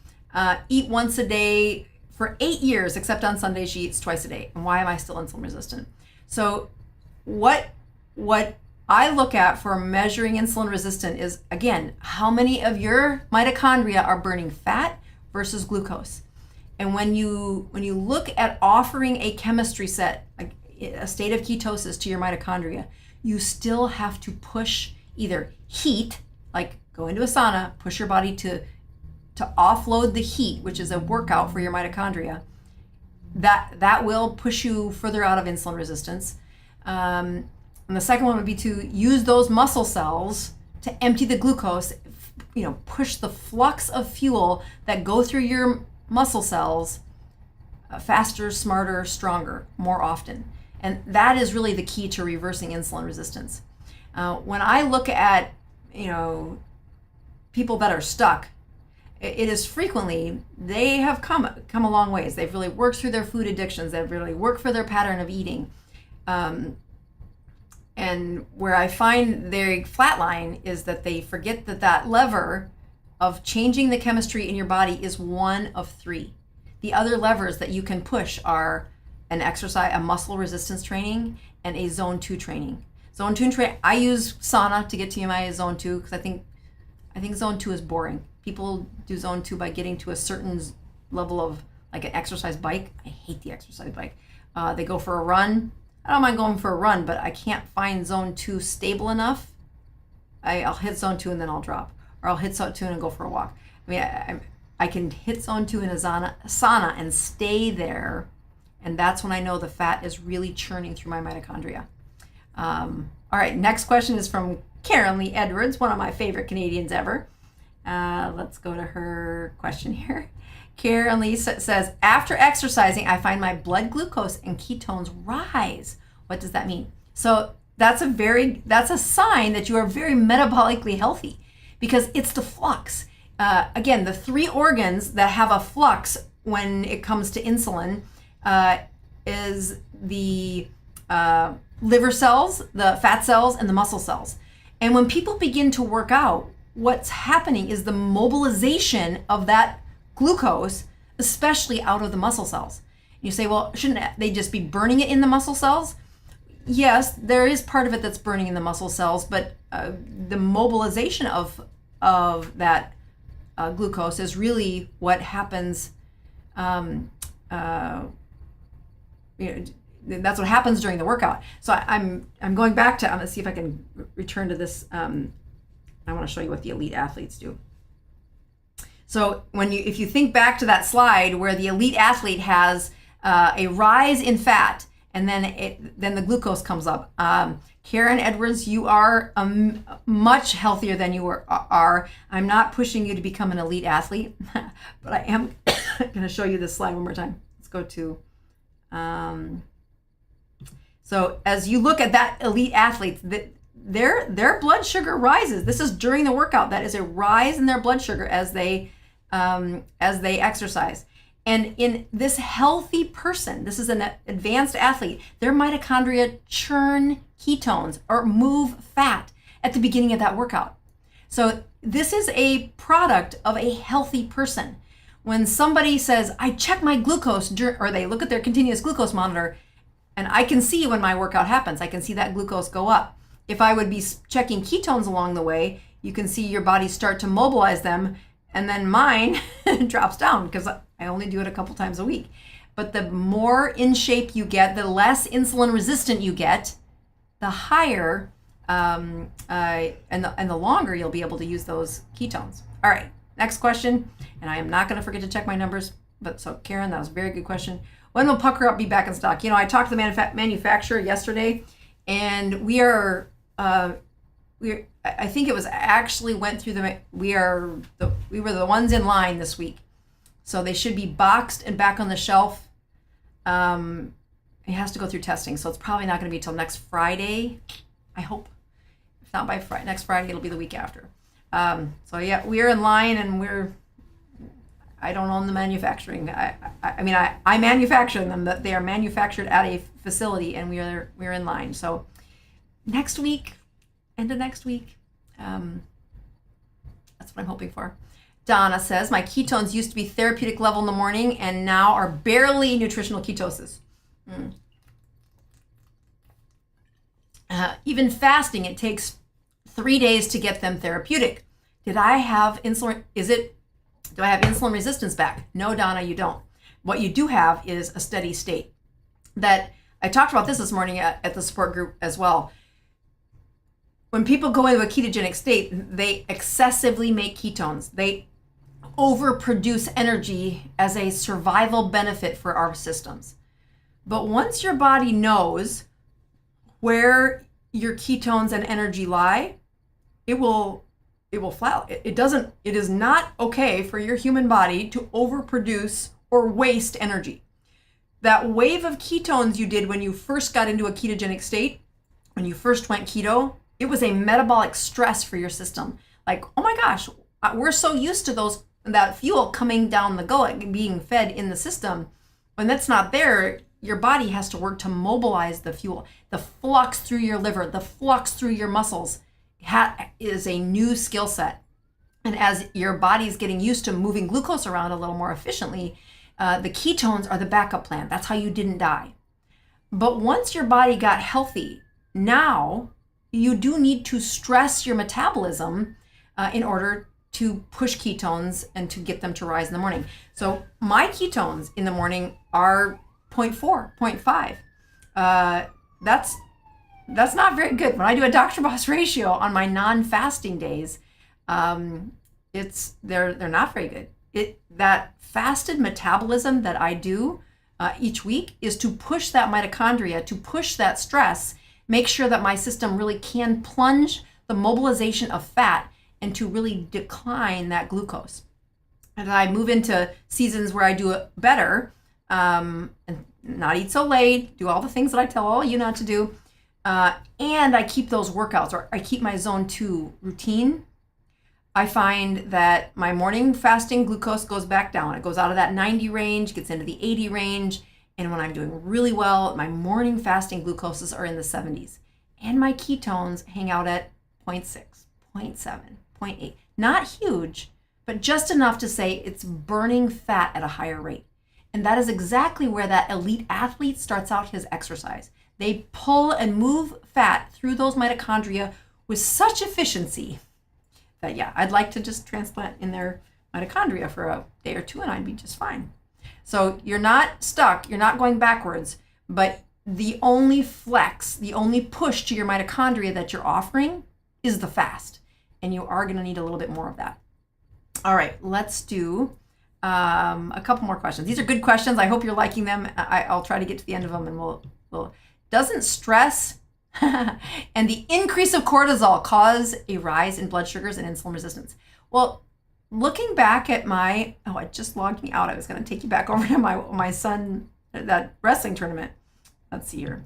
eat once a day for 8 years, except on Sunday she eats twice a day. And why am I still insulin resistant? So what I look at for measuring insulin resistant is, again, how many of your mitochondria are burning fat versus glucose. And when you look at offering a chemistry set, a state of ketosis to your mitochondria, you still have to push either heat, like go into a sauna, push your body to offload the heat, which is a workout for your mitochondria. That will push you further out of insulin resistance. And the second one would be to use those muscle cells to empty the glucose, push the flux of fuel that go through your muscle cells faster, smarter, stronger, more often. And that is really the key to reversing insulin resistance. When I look at, people that are stuck, it is frequently, they have come a long ways. They've really worked through their food addictions. They've really worked for their pattern of eating. And where I find their flatline is that they forget that lever of changing the chemistry in your body is one of 3. The other levers that you can push are an exercise, a muscle resistance training, and a zone 2 training. Zone 2 training, I use sauna to get to my zone 2 because I think zone 2 is boring. People do zone 2 by getting to a certain level of, like, an exercise bike. I hate the exercise bike. They go for a run. I don't mind going for a run, but I can't find zone 2 stable enough. I'll hit zone 2 and then I'll drop, or I'll hit zone 2 and go for a walk. I mean, I can hit zone 2 in a sauna and stay there, and that's when I know the fat is really churning through my mitochondria. All right, next question is from Karen Lee Edwards, one of my favorite Canadians ever. Let's go to her question here. Karen Lee says, after exercising, I find my blood glucose and ketones rise. What does that mean? So that's a sign that you are very metabolically healthy, because it's the flux. Again, the 3 organs that have a flux when it comes to insulin is the liver cells, the fat cells, and the muscle cells. And when people begin to work out, what's happening is the mobilization of that glucose, especially out of the muscle cells. You say, well, shouldn't they just be burning it in the muscle cells? Yes, there is part of it that's burning in the muscle cells, but the mobilization of that glucose is really what happens. That's what happens during the workout. So I'm going back to, I'm gonna see if I can return to this. I want to show you what the elite athletes do. So if you think back to that slide where the elite athlete has a rise in fat, and then the glucose comes up. Karen Edwards, you are much healthier than you are. I'm not pushing you to become an elite athlete, but I am going to show you this slide one more time. Let's go to, so as you look at that elite athlete, their blood sugar rises. This is during the workout. That is a rise in their blood sugar as they exercise. And in this healthy person, this is an advanced athlete, their mitochondria churn ketones or move fat at the beginning of that workout. So this is a product of a healthy person. When somebody says, I check my glucose, or they look at their continuous glucose monitor, and I can see when my workout happens, I can see that glucose go up. If I would be checking ketones along the way, you can see your body start to mobilize them, and then mine drops down because I only do it a couple times a week. But the more in shape you get, the less insulin resistant you get, the higher and the longer you'll be able to use those ketones. All right, next question. And I am not going to forget to check my numbers. But so Karen, that was a very good question. When will Pucker Up be back in stock? I talked to the manufacturer yesterday, and we are I think it was actually went through we were the ones in line this week. So they should be boxed and back on the shelf. It has to go through testing, so it's probably not going to be till next Friday, I hope. If not by next Friday, it'll be the week after. So yeah, we're in line, and I don't own the manufacturing. I mean, I manufacture them, but they are manufactured at a facility, and we're in line. So next week, end of next week, that's what I'm hoping for. Donna says, my ketones used to be therapeutic level in the morning and now are barely nutritional ketosis. Even fasting, it takes 3 days to get them therapeutic. Did I have insulin? Do I have insulin resistance back? No, Donna, you don't. What you do have is a steady state. That I talked about this morning at the support group as well. When people go into a ketogenic state, they excessively make ketones. They overproduce energy as a survival benefit for our systems. But once your body knows where your ketones and energy lie, it will flat. It is not okay for your human body to overproduce or waste energy. That wave of ketones you did when you first got into a ketogenic state, when you first went keto, it was a metabolic stress for your system. Like, oh my gosh, we're so used to that fuel coming down the gullet, being fed in the system. When that's not there, your body has to work to mobilize the fuel. The flux through your liver, the flux through your muscles is a new skill set. And as your body is getting used to moving glucose around a little more efficiently, the ketones are the backup plan. That's how you didn't die. But once your body got healthy, now you do need to stress your metabolism in order to push ketones and to get them to rise in the morning. So my ketones in the morning are 0.4, 0.5. That's not very good. When I do a Dr. Boz ratio on my non-fasting days, they're not very good. That fasted metabolism that I do each week is to push that mitochondria, to push that stress, make sure that my system really can plunge the mobilization of fat and to really decline that glucose. And I move into seasons where I do it better, and not eat so late, do all the things that I tell all you not to do, and I keep those workouts, or I keep my zone 2 routine. I find that my morning fasting glucose goes back down. It goes out of that 90 range, gets into the 80 range, and when I'm doing really well, my morning fasting glucoses are in the 70s. And my ketones hang out at 0.6, 0.7, 0.8. Not huge, but just enough to say it's burning fat at a higher rate. And that is exactly where that elite athlete starts out his exercise. They pull and move fat through those mitochondria with such efficiency that, yeah, I'd like to just transplant in their mitochondria for a day or two and I'd be just fine. So you're not stuck, you're not going backwards, but the only flex, the only push to your mitochondria that you're offering is the fast. And you are going to need a little bit more of that. All right, let's do a couple more questions. These are good questions. I hope you're liking them. I'll try to get to the end of them, and we'll doesn't stress and the increase of cortisol cause a rise in blood sugars and insulin resistance? Well, looking back at it just logged me out. I was going to take you back over to my son, that wrestling tournament. Let's see here.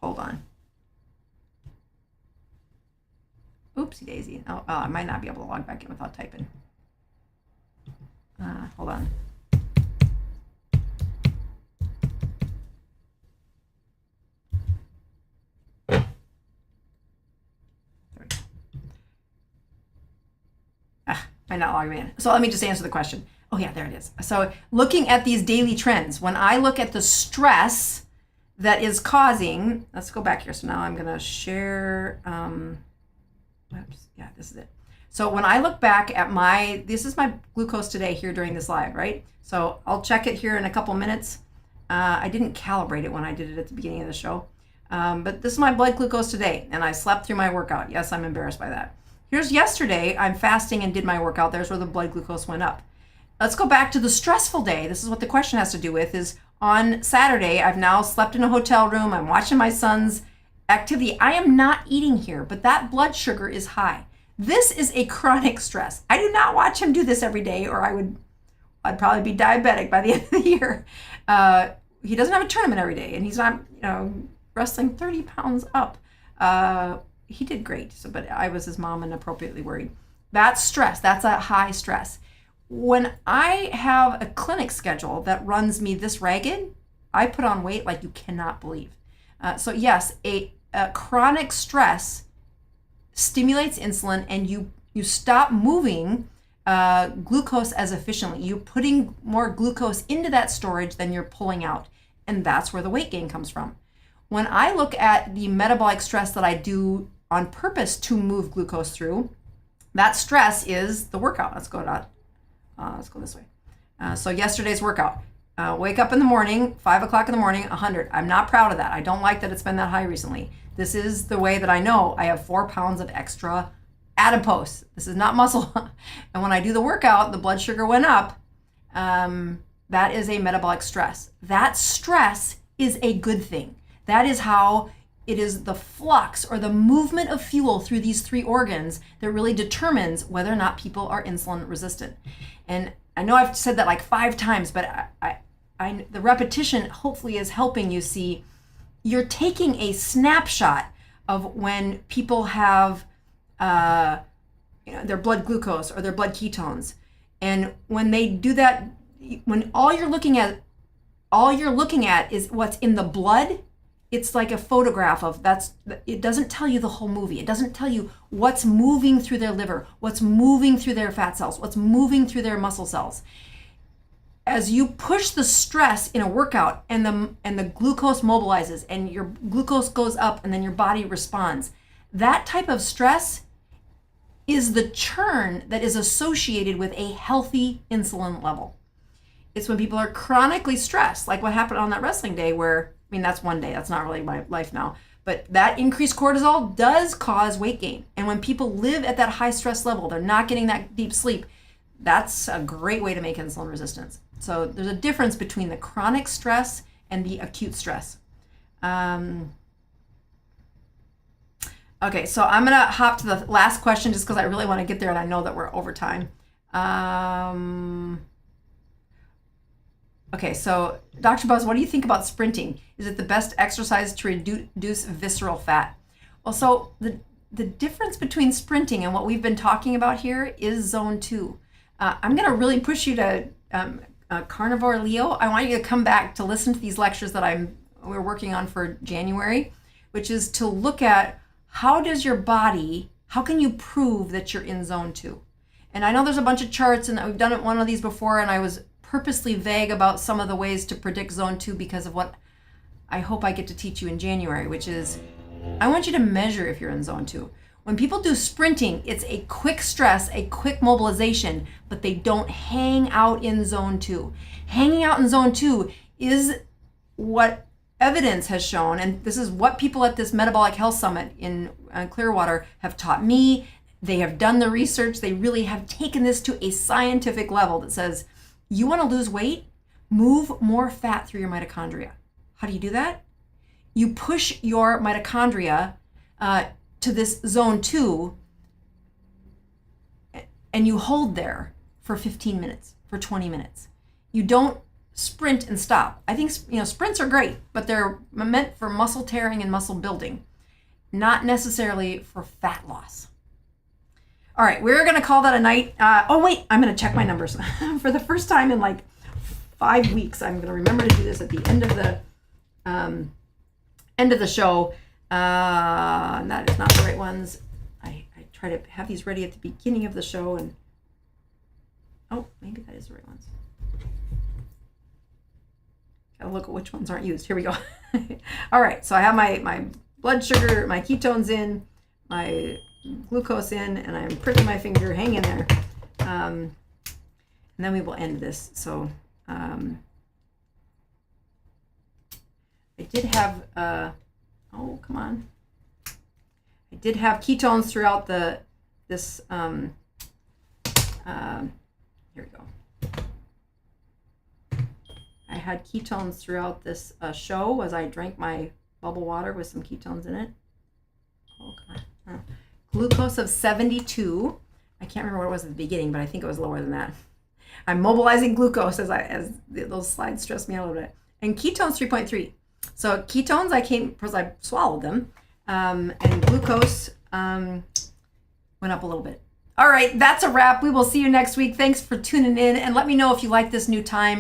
Hold on. Oopsie daisy. Oh, I might not be able to log back in without typing. Hold on. There we go. Might not log me in. So let me just answer the question. Oh yeah, there it is. So looking at these daily trends, when I look at the stress that is causing, let's go back here. So now I'm going to share, yeah, this is it. So when I look back at this is my glucose today here during this live, right? So I'll check it here in a couple minutes. I didn't calibrate it when I did it at the beginning of the show. But this is my blood glucose today, and I slept through my workout. Yes, I'm embarrassed by that. Here's yesterday, I'm fasting and did my workout. There's where the blood glucose went up. Let's go back to the stressful day. This is what the question has to do with is, on Saturday, I've now slept in a hotel room. I'm watching my son's activity. I am not eating here, but that blood sugar is high. This is a chronic stress. I do not watch him do this every day, or I'd probably be diabetic by the end of the year. He doesn't have a tournament every day, and he's not, wrestling 30 pounds up. He did great, but I was his mom and appropriately worried. That's stress. That's a high stress. When I have a clinic schedule that runs me this ragged, I put on weight like you cannot believe. So yes, a chronic stress stimulates insulin, and you stop moving glucose as efficiently. You're putting more glucose into that storage than you're pulling out, and that's where the weight gain comes from. When I look at the metabolic stress that I do on purpose to move glucose through, that stress is the workout. Let's go this way. So yesterday's workout. Wake up in the morning, 5 o'clock in the morning, 100. I'm not proud of that. I don't like that it's been that high recently. This is the way that I know I have 4 pounds of extra adipose. This is not muscle. And when I do the workout, the blood sugar went up. That is a metabolic stress. That stress is a good thing. That is how it is the flux or the movement of fuel through these 3 organs that really determines whether or not people are insulin resistant. And I know I've said that like 5 times, but the repetition hopefully is helping you see you're taking a snapshot of when people have their blood glucose or their blood ketones. And when they do that, when all you're looking at is what's in the blood, it's like a photograph of it doesn't tell you the whole movie. It doesn't tell you what's moving through their liver, what's moving through their fat cells, what's moving through their muscle cells. As you push the stress in a workout and the glucose mobilizes and your glucose goes up and then your body responds, that type of stress is the churn that is associated with a healthy insulin level. It's when people are chronically stressed, like what happened on that wrestling day where, that's one day, that's not really my life now, but that increased cortisol does cause weight gain. And when people live at that high stress level, they're not getting that deep sleep, that's a great way to make insulin resistance. So there's a difference between the chronic stress and the acute stress. Okay, so I'm gonna hop to the last question just because I really want to get there and I know that we're over time. Okay, so Dr. Boz, what do you think about sprinting? Is it the best exercise to reduce visceral fat? Well, so the difference between sprinting and what we've been talking about here is zone 2. I'm gonna really push you to Carnivore Leo. I want you to come back to listen to these lectures that we're working on for January, which is to look at how can you prove that you're in zone 2? And I know there's a bunch of charts and we've done one of these before, and I was purposely vague about some of the ways to predict zone 2 because of what I hope I get to teach you in January, which is I want you to measure if you're in zone 2. When people do sprinting, it's a quick stress, a quick mobilization, but they don't hang out in zone 2. Hanging out in zone 2 is what evidence has shown, and this is what people at this Metabolic Health Summit in Clearwater have taught me. They have done the research. They really have taken this to a scientific level that says, you want to lose weight? Move more fat through your mitochondria. How do you do that? You push your mitochondria to this zone 2 and you hold there for 15 minutes, for 20 minutes. You don't sprint and stop. I think sprints are great, but they're meant for muscle tearing and muscle building, not necessarily for fat loss. All right, we're gonna call that a night. Oh wait, I'm gonna check my numbers. For the first time in like 5 weeks, I'm gonna remember to do this at the end of the show. That is not the right ones. I try to have these ready at the beginning of the show, and oh, maybe that is the right ones. Gotta look at which ones aren't used. Here we go. All right, so I have my blood sugar, my ketones in, my glucose in, and I'm pricking my finger, hang in there. And then we will end this. So I did have, oh, come on. I did have ketones throughout this, here we go. I had ketones throughout this show as I drank my bubble water with some ketones in it. Oh, come on. Glucose of 72. I can't remember what it was at the beginning, but I think it was lower than that. I'm mobilizing glucose as those slides stress me out a little bit. And ketones 3.3. So ketones, because I swallowed them, and glucose went up a little bit. All right, that's a wrap. We will see you next week. Thanks for tuning in, and let me know if you like this new time